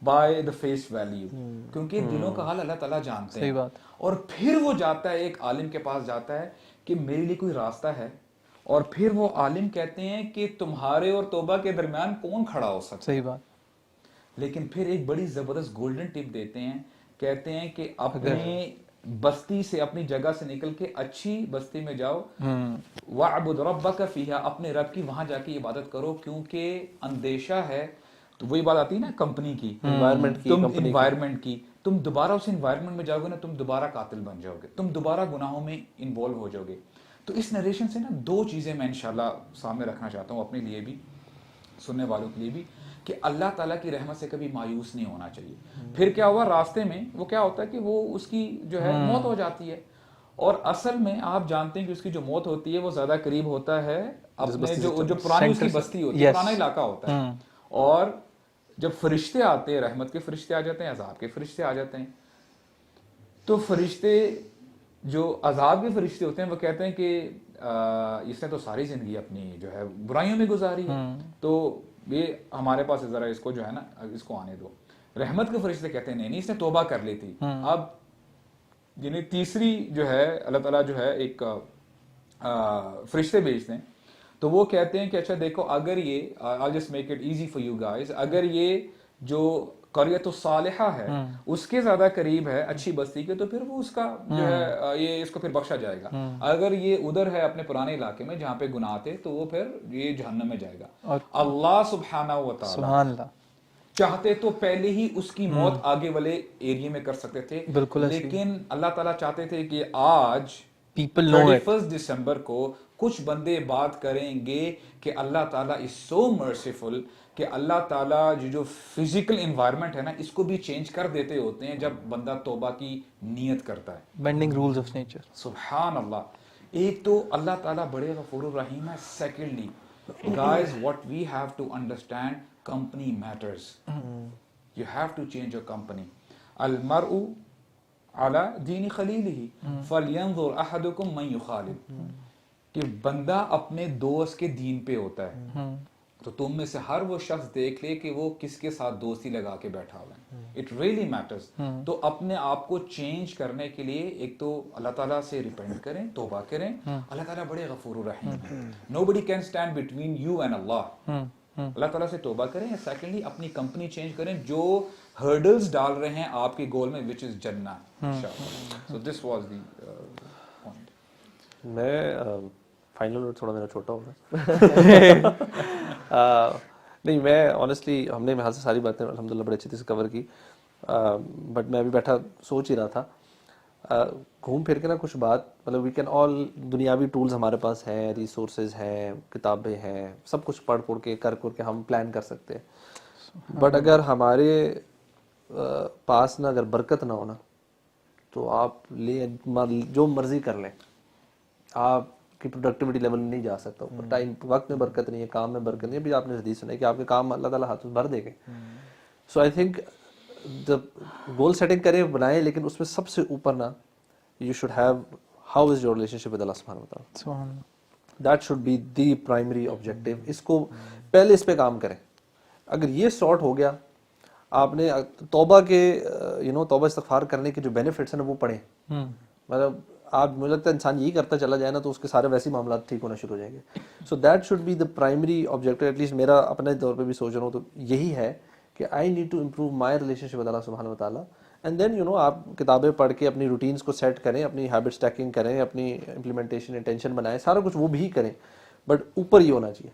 by the face value, کیونکہ دلوں کا حال اللہ تعالیٰ جانتے ہیں. اور پھر وہ جاتا ہے ایک عالم کے پاس جاتا ہے کہ میرے لیے کوئی راستہ ہے, اور پھر وہ عالم کہتے ہیں کہ تمہارے اور توبہ کے درمیان کون کھڑا ہو سکتا. صحیح بات. لیکن پھر ایک بڑی زبردست گولڈن ٹپ دیتے ہیں, کہتے ہیں کہ اپنے بستی سے, اپنی جگہ سے نکل کے اچھی بستی میں جاؤ, وَاعْبُدْ رَبَّكَ فِيهَا, اپنے رب کی وہاں جا کے عبادت کرو, کیونکہ اندیشہ ہے. تو وہی بات آتی ہے نا کمپنی کی, انوائرمنٹ کی, تم دوبارہ اس انوائرمنٹ میں جاؤ گے نا, تم دوبارہ قاتل بن جاؤ گے, تم دوبارہ گناہوں میں انوالو ہو جاؤ گے. تو اس نریشن سے نا 2 چیزیں میں انشاءاللہ سامنے رکھنا چاہتا ہوں, اپنے لیے بھی, سننے والوں کے لیے بھی, کہ اللہ تعالیٰ کی رحمت سے کبھی مایوس نہیں ہونا چاہیے. پھر کیا ہوا راستے میں, وہ کیا ہوتا ہے کہ وہ اس کی جو ہے موت ہو جاتی ہے, اور اصل میں آپ جانتے ہیں کہ اس کی جو موت ہوتی ہے وہ زیادہ قریب ہوتا ہے اپنے جو پرانی اس کی بستی ہوتی ہے, پرانا علاقہ ہوتا ہے. اور جب فرشتے آتے ہیں, رحمت کے فرشتے آ جاتے ہیں, عذاب کے فرشتے آ جاتے ہیں, تو فرشتے جو عذاب کے فرشتے ہوتے ہیں وہ کہتے ہیں کہ اس نے تو ساری زندگی اپنی جو ہے برائیوں میں گزاری ہے, تو یہ ہمارے پاس ذرا اس کو جو ہے نا اس کو آنے دو. رحمت کے فرشتے کہتے ہیں نہیں, اس نے توبہ کر لی تھی. اب یعنی تیسری جو ہے اللہ تعالیٰ جو ہے ایک فرشتے بھیجتے ہیں, تو وہ کہتے ہیں کہ اچھا دیکھو اگر یہ I'll just make it easy for you guys, اگر یہ جو قریۃ الصالحہ ہے اس کے زیادہ قریب ہے اچھی بستی کے تو پھر وہ اس کا جو ہے یہ اس کو پھر بخشا جائے گا. اگر یہ ادھر ہے اپنے پرانے علاقے میں جہاں پہ گناہ تھے تو وہ پھر یہ جہنم میں جائے گا. اللہ سبحانہ و تعالی سبحان اللہ چاہتے تو پہلے ہی اس کی موت آگے والے ایریے میں کر سکتے تھے, لیکن اللہ تعالیٰ چاہتے تھے کہ آج پیپل نو اٹ 31 دسمبر کو کچھ بندے بات کریں گے کہ اللہ تعالیٰ از سو مرسیفل کہ اللہ تعالیٰ جو فزیکل انوائرمنٹ ہے نا اس کو بھی چینج کر دیتے ہوتے ہیں جب بندہ توبہ کی نیت کرتا ہے. Bending rules of nature. سبحان اللہ. ایک تو اللہ تعالیٰ بڑے غفور الرحیم ہے. Secondly guys what we have to understand, company matters. You have to change your company. المرء على دین خلیلہ فلینظر احدکم من یخالل, کہ بندہ اپنے دوست کے دین پہ ہوتا ہے تو تم میں سے ہر وہ شخص دیکھ لے کہ وہ کس کے ساتھ دوستی لگا کے بیٹھا ہوا ہے. It really matters. تو اپنے آپ کو چینج کرنے کے لیے ایک تو اللہ تعالیٰ سے ریپینٹ کریں, توبہ کریں. اللہ تعالیٰ بڑے غفور الرحیم ہیں. nobody can stand between you and Allah. اللہ تعالیٰ سے توبہ کریں. سیکنڈلی اپنی کمپنی چینج کریں جو ہرڈلز ڈال رہے ہیں آپ کے گول میں which is جنہ. so this was the point. میں فائنل ورڈ تھوڑا میرا چھوٹا ہوگا. نہیں میں آنیسٹلی ہم نے میرے سے ساری باتیں الحمدللہ بڑے اچھے سے کور کی, بٹ میں ابھی بیٹھا سوچ ہی رہا تھا گھوم پھر کے نا کچھ بات, مطلب وی کین آل دنیاوی ٹولز ہمارے پاس ہیں, ریسورسز ہیں, کتابیں ہیں, سب کچھ پڑھ کے کر کے ہم پلان کر سکتے ہیں. بٹ اگر ہمارے پاس نا اگر برکت نہ ہونا تو آپ جو مرضی کر لیں, آپ کی پروڈکٹیوٹی لیول نہیں جا سکتا. ٹائم وقت میں برکت نہیں ہے, کام میں برکت نہیں ہے. ابھی آپ نے حدیث سنا ہے کہ آپ کے کام اللہ تعالیٰ ہاتھ بھر دے گے. سو آئی تھنک جب گول سیٹنگ کریں بنائیں, لیکن اس میں سب سے اوپر نا you should have how is your relationship with Allah سبحانہ و تعالیٰ. That should be the primary objective. اس کو پہلے اس پہ کام کریں. اگر یہ سارٹ ہو گیا, آپ نے توبہ کے توبہ استغفار کرنے کے جو بینیفٹس ہیں نا وہ پڑھیں. مطلب آپ مجھے لگتا ہے انسان یہی کرتا چلا جائے نا تو اس کے سارے ویسے معاملات ٹھیک ہونا شروع ہو جائیں گے. So that should be the primary objective. At least میرا اپنے طور پہ بھی سوچ رہا ہوں تو یہی ہے کہ I need to improve my relationship with Allah سبحانہ و تعالیٰ. اینڈ دین آپ کتابیں پڑھ کے اپنی روٹینس کو سیٹ کریں, اپنی ہیبٹ اسٹیکنگ کریں, اپنی امپلیمنٹیشن انٹینشن بنائیں, سارا کچھ وہ بھی کریں. بٹ اوپر یہ ہونا چاہیے.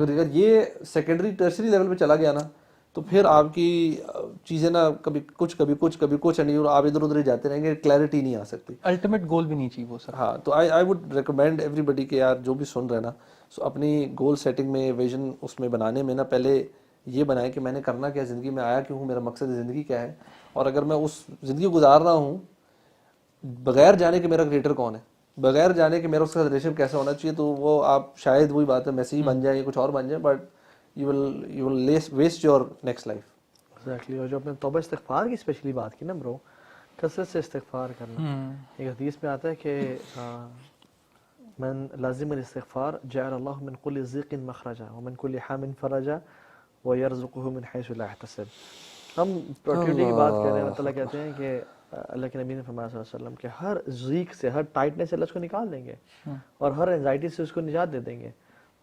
اگر یہ سیکنڈری ٹرسری لیول پہ چلا گیا نا تو پھر آپ کی چیزیں نا کبھی کچھ اینڈ آپ ادھر ادھر ہی جاتے رہیں گے, کلیئرٹی نہیں آ سکتی. الٹیمیٹ گول بھی نہیں چاہیے وہ سر. ہاں تو آئی وڈ ریکمینڈ ایوری بڈی کہ یار جو بھی سن رہے نا سو اپنی گول سیٹنگ میں, ویژن اس میں بنانے میں نا پہلے یہ بنائے کہ میں نے کرنا کیا, زندگی میں آیا کیوں ہوں, میرا مقصد زندگی کیا ہے, اور اگر میں اس زندگی گزار رہا ہوں بغیر جانے کہ میرا کریٹر کون ہے, بغیر جانے کہ میرا اس کا ریلیشن کیسا ہونا چاہیے, تو وہ آپ شاید وہی بات ہے میسی بن جائیں یا کچھ اور بن جائیں, but you will waste your next life. Exactly. اور جو اپنے توبہ استغفار کی اسپیشلی بات کی نا برو, کثرت سے استغفار کرنا. ایک حدیث میں آتا ہے کہ من لازم الاستغفار جعل اللہ من كل ضيق مخرجا ومن كل حام فرجا ويرزقه من حيث لا يحتسب. ہم پروڈکٹیوٹی کی بات کر رہے ہیں, اللہ تعالیٰ کہتے ہیں کہ اللہ کے نبی نے فرمایا صلی اللہ علیہ وسلم کہ ہر ضیق سے, ہر ٹائٹنس سے اللہ اس کو نکال دیں گے, اور ہر اینزائٹی سے اس کو نجات دے دیں گے,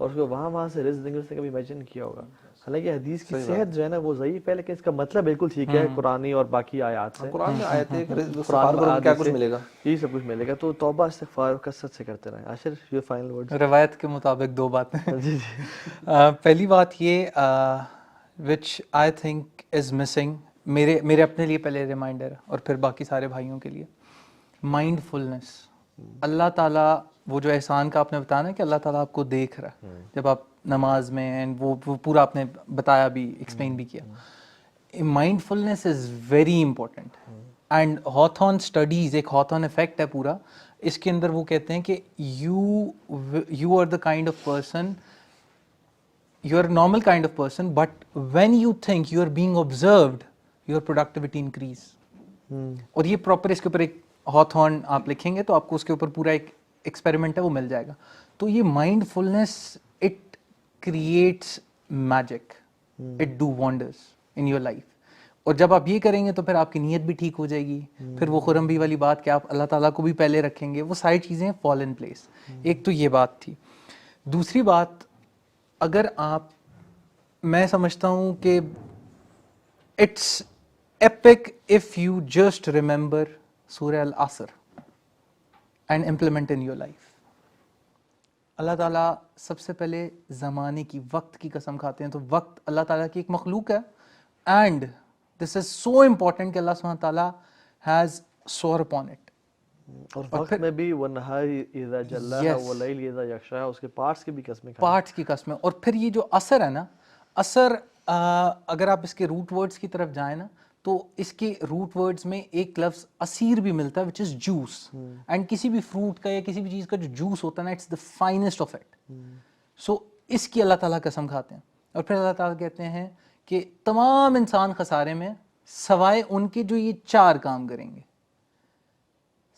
اور اس کو وہاں سے رزق دیں گے. اس نے کبھی امیجن کیا ہوگا. حالانکہ حدیث کی صحت جو ہے نا وہ ضعیف ہے, لیکن اس کا مطلب بالکل ٹھیک ہے قرآنی اور باقی آیات سے. قرآن میں آیت ہے کہ کیا کچھ ملے گا, یہی سب کچھ ملے گا. تو توبہ استغفار کثرت سے کرتے رہیں. عاشر یہ فائنل ورڈ. روایت کے مطابق دو باتیں. جی پہلی بات یہ وچ آئی تھنک از مسنگ, میرے اپنے لیے پہلے ریمائنڈر اور پھر باقی سارے بھائیوں کے لیے, مائنڈ فلنس. اللہ تعالیٰ وہ جو احسان کا آپ نے بتایا نا کہ اللہ تعالیٰ آپ کو دیکھ رہا ہے جب آپ نماز میں, اینڈ وہ پورا آپ نے بتایا بھی, ایکسپلین بھی کیا. Mind فلنس is very important. And ہاتھون studies, ایک ہاتھون افیکٹ ہے پورا, اس کے اندر وہ کہتے ہیں کہ you are the kind of person, you are normal kind of person, but when you think you are being observed your productivity increase. اور یہ پراپر اس کے اوپر ایک ہاتھون آپ لکھیں گے تو آپ کو اس کے اوپر پورا ایک ایکسپیریمنٹ ہے وہ مل جائے گا. تو یہ mind فلنس it creates magic, it do wonders in your life. اور جب آپ یہ کریں گے تو پھر آپ کی نیت بھی ٹھیک ہو جائے گی. پھر وہ خرم بھی والی بات کہ آپ اللہ تعالیٰ کو بھی پہلے رکھیں گے, وہ ساری چیزیں فال ان پلیس. ایک تو یہ بات تھی. دوسری بات, اگر آپ, میں سمجھتا ہوں کہ it's epic if you just remember سورہ العصر and implement in your life. Allah تعالیٰ سب سے پہلے زمانے کی, وقت کی قسم کھاتے ہیں, تو وقت اللہ تعالیٰ کی ایک مخلوق ہے, and this is so important کہ اللہ سبحانہ تعالیٰ ہیز سور اپون اٹ. اور وقت میں بھی وَالنَّهَارِ اِذَا جَلَّاهَا وَاللَّيْلِ اِذَا يَغْشَاهَا, اس کے پارٹس کی بھی قسمیں کھائیں. پارٹس کی قسمیں. اور پھر یہ جو اثر ہے نا, اثر اگر آپ اس کے روٹ ورڈز کی طرف جائیں نا, تو اس کے روٹ ورڈز میں ایک لفظ اسیر بھی ملتا ہے وچ از جوس, اینڈ کسی بھی فروٹ کا یا کسی بھی چیز کا جو جوس ہوتا ہے نا, it's the finest of it. So اس کی اللہ تعالیٰ قسم کھاتے ہیں. اور پھر اللہ تعالیٰ کہتے ہیں کہ تمام انسان خسارے میں سوائے ان کے جو یہ 4 کام کریں گے.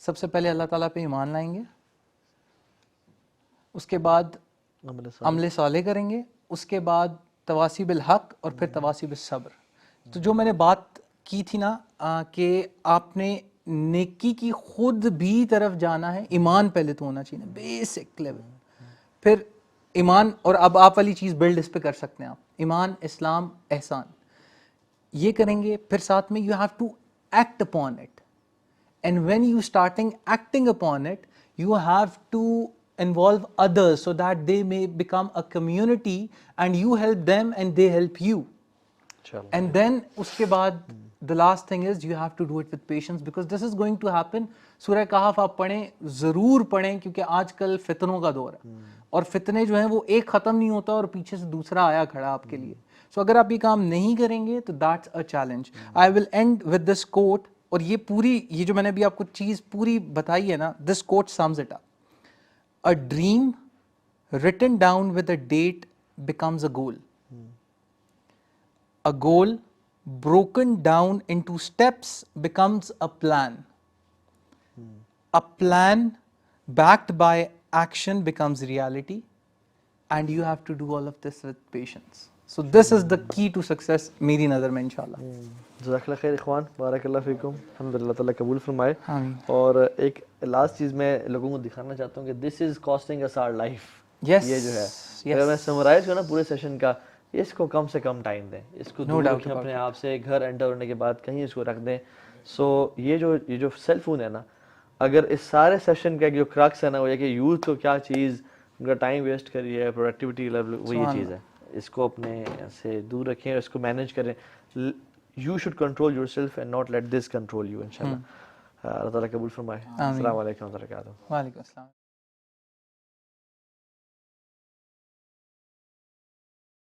سب سے پہلے اللہ تعالیٰ پہ ایمان لائیں گے, اس کے بعد عمل صالح کریں گے, اس کے بعد تواصی بالحق, اور پھر تواصی بالصبر. تو جو میں نے بات کی تھی نا کہ آپ نے نیکی کی خود بھی طرف جانا ہے, ایمان پہلے تو ہونا چاہیے, بیسک لیول. پھر ایمان, اور اب آپ والی چیز بلڈ اس پہ کر سکتے ہیں آپ, ایمان, اسلام, احسان, یہ کریں گے. پھر ساتھ میں you have to act upon it. And when you starting acting upon it, you have to involve others so that they may become a community and you help them and they help you. And then uske baad the last thing is you have to do it with patience, because this is going to happen. سورہ کہف آپ پڑھیں, ضرور پڑھیں, کیونکہ آج کل فتنوں کا دور ہے, اور فتنے جو ہیں وہ ایک ختم نہیں ہوتا اور پیچھے سے دوسرا آیا کھڑا آپ کے لیے. سو اگر آپ یہ کام نہیں کریں گے تو that's a challenge. I will end with this quote. اور یہ پوری, یہ جو میں نے ابھی آپ کو چیز پوری بتائی ہے نا, this quote sums it up. A dream written down with a date becomes a goal. A goal broken down into steps becomes a plan. A plan backed by action becomes reality, and you have to do all of this with patience. So this is the key to success میری نظر میں انشاءاللہ. جزاک اللہ خیر اخوان, بارک اللہ فیکم, الحمدللہ تعالیٰ قبول فرمائے. آمین. اور ایک لاسٹ چیز میں لوگوں کو دکھانا چاہتا ہوں کہ this is costing us our life. Yes. یہ جو ہے, اگر میں سمرائز کروں نا پورے سیشن کا, اس کو کم سے کم ٹائم دیں, اس کو دور رکھیں اپنے آپ سے, گھر انٹر ہونے کے بعد کہیں اس کو رکھ دیں. سو یہ جو سیل فون ہے نا, اگر اس سارے سیشن کا جو کرکس ہے نا وہ یہ کہ یوتھ کو کیا چیز ان کا ٹائم ویسٹ کری ہے, پروڈکٹیوٹی لیول, وہ یہ چیز ہے. اس کو اپنے سے دور رکھیں, اس کو مینیج کریں. You should control yourself and not let this control you, inshallah. اللہ تعالیٰ قبول فرمائے. السلام علیکم و رحمۃ اللہ وبرکاتہ. وعلیکم السلام.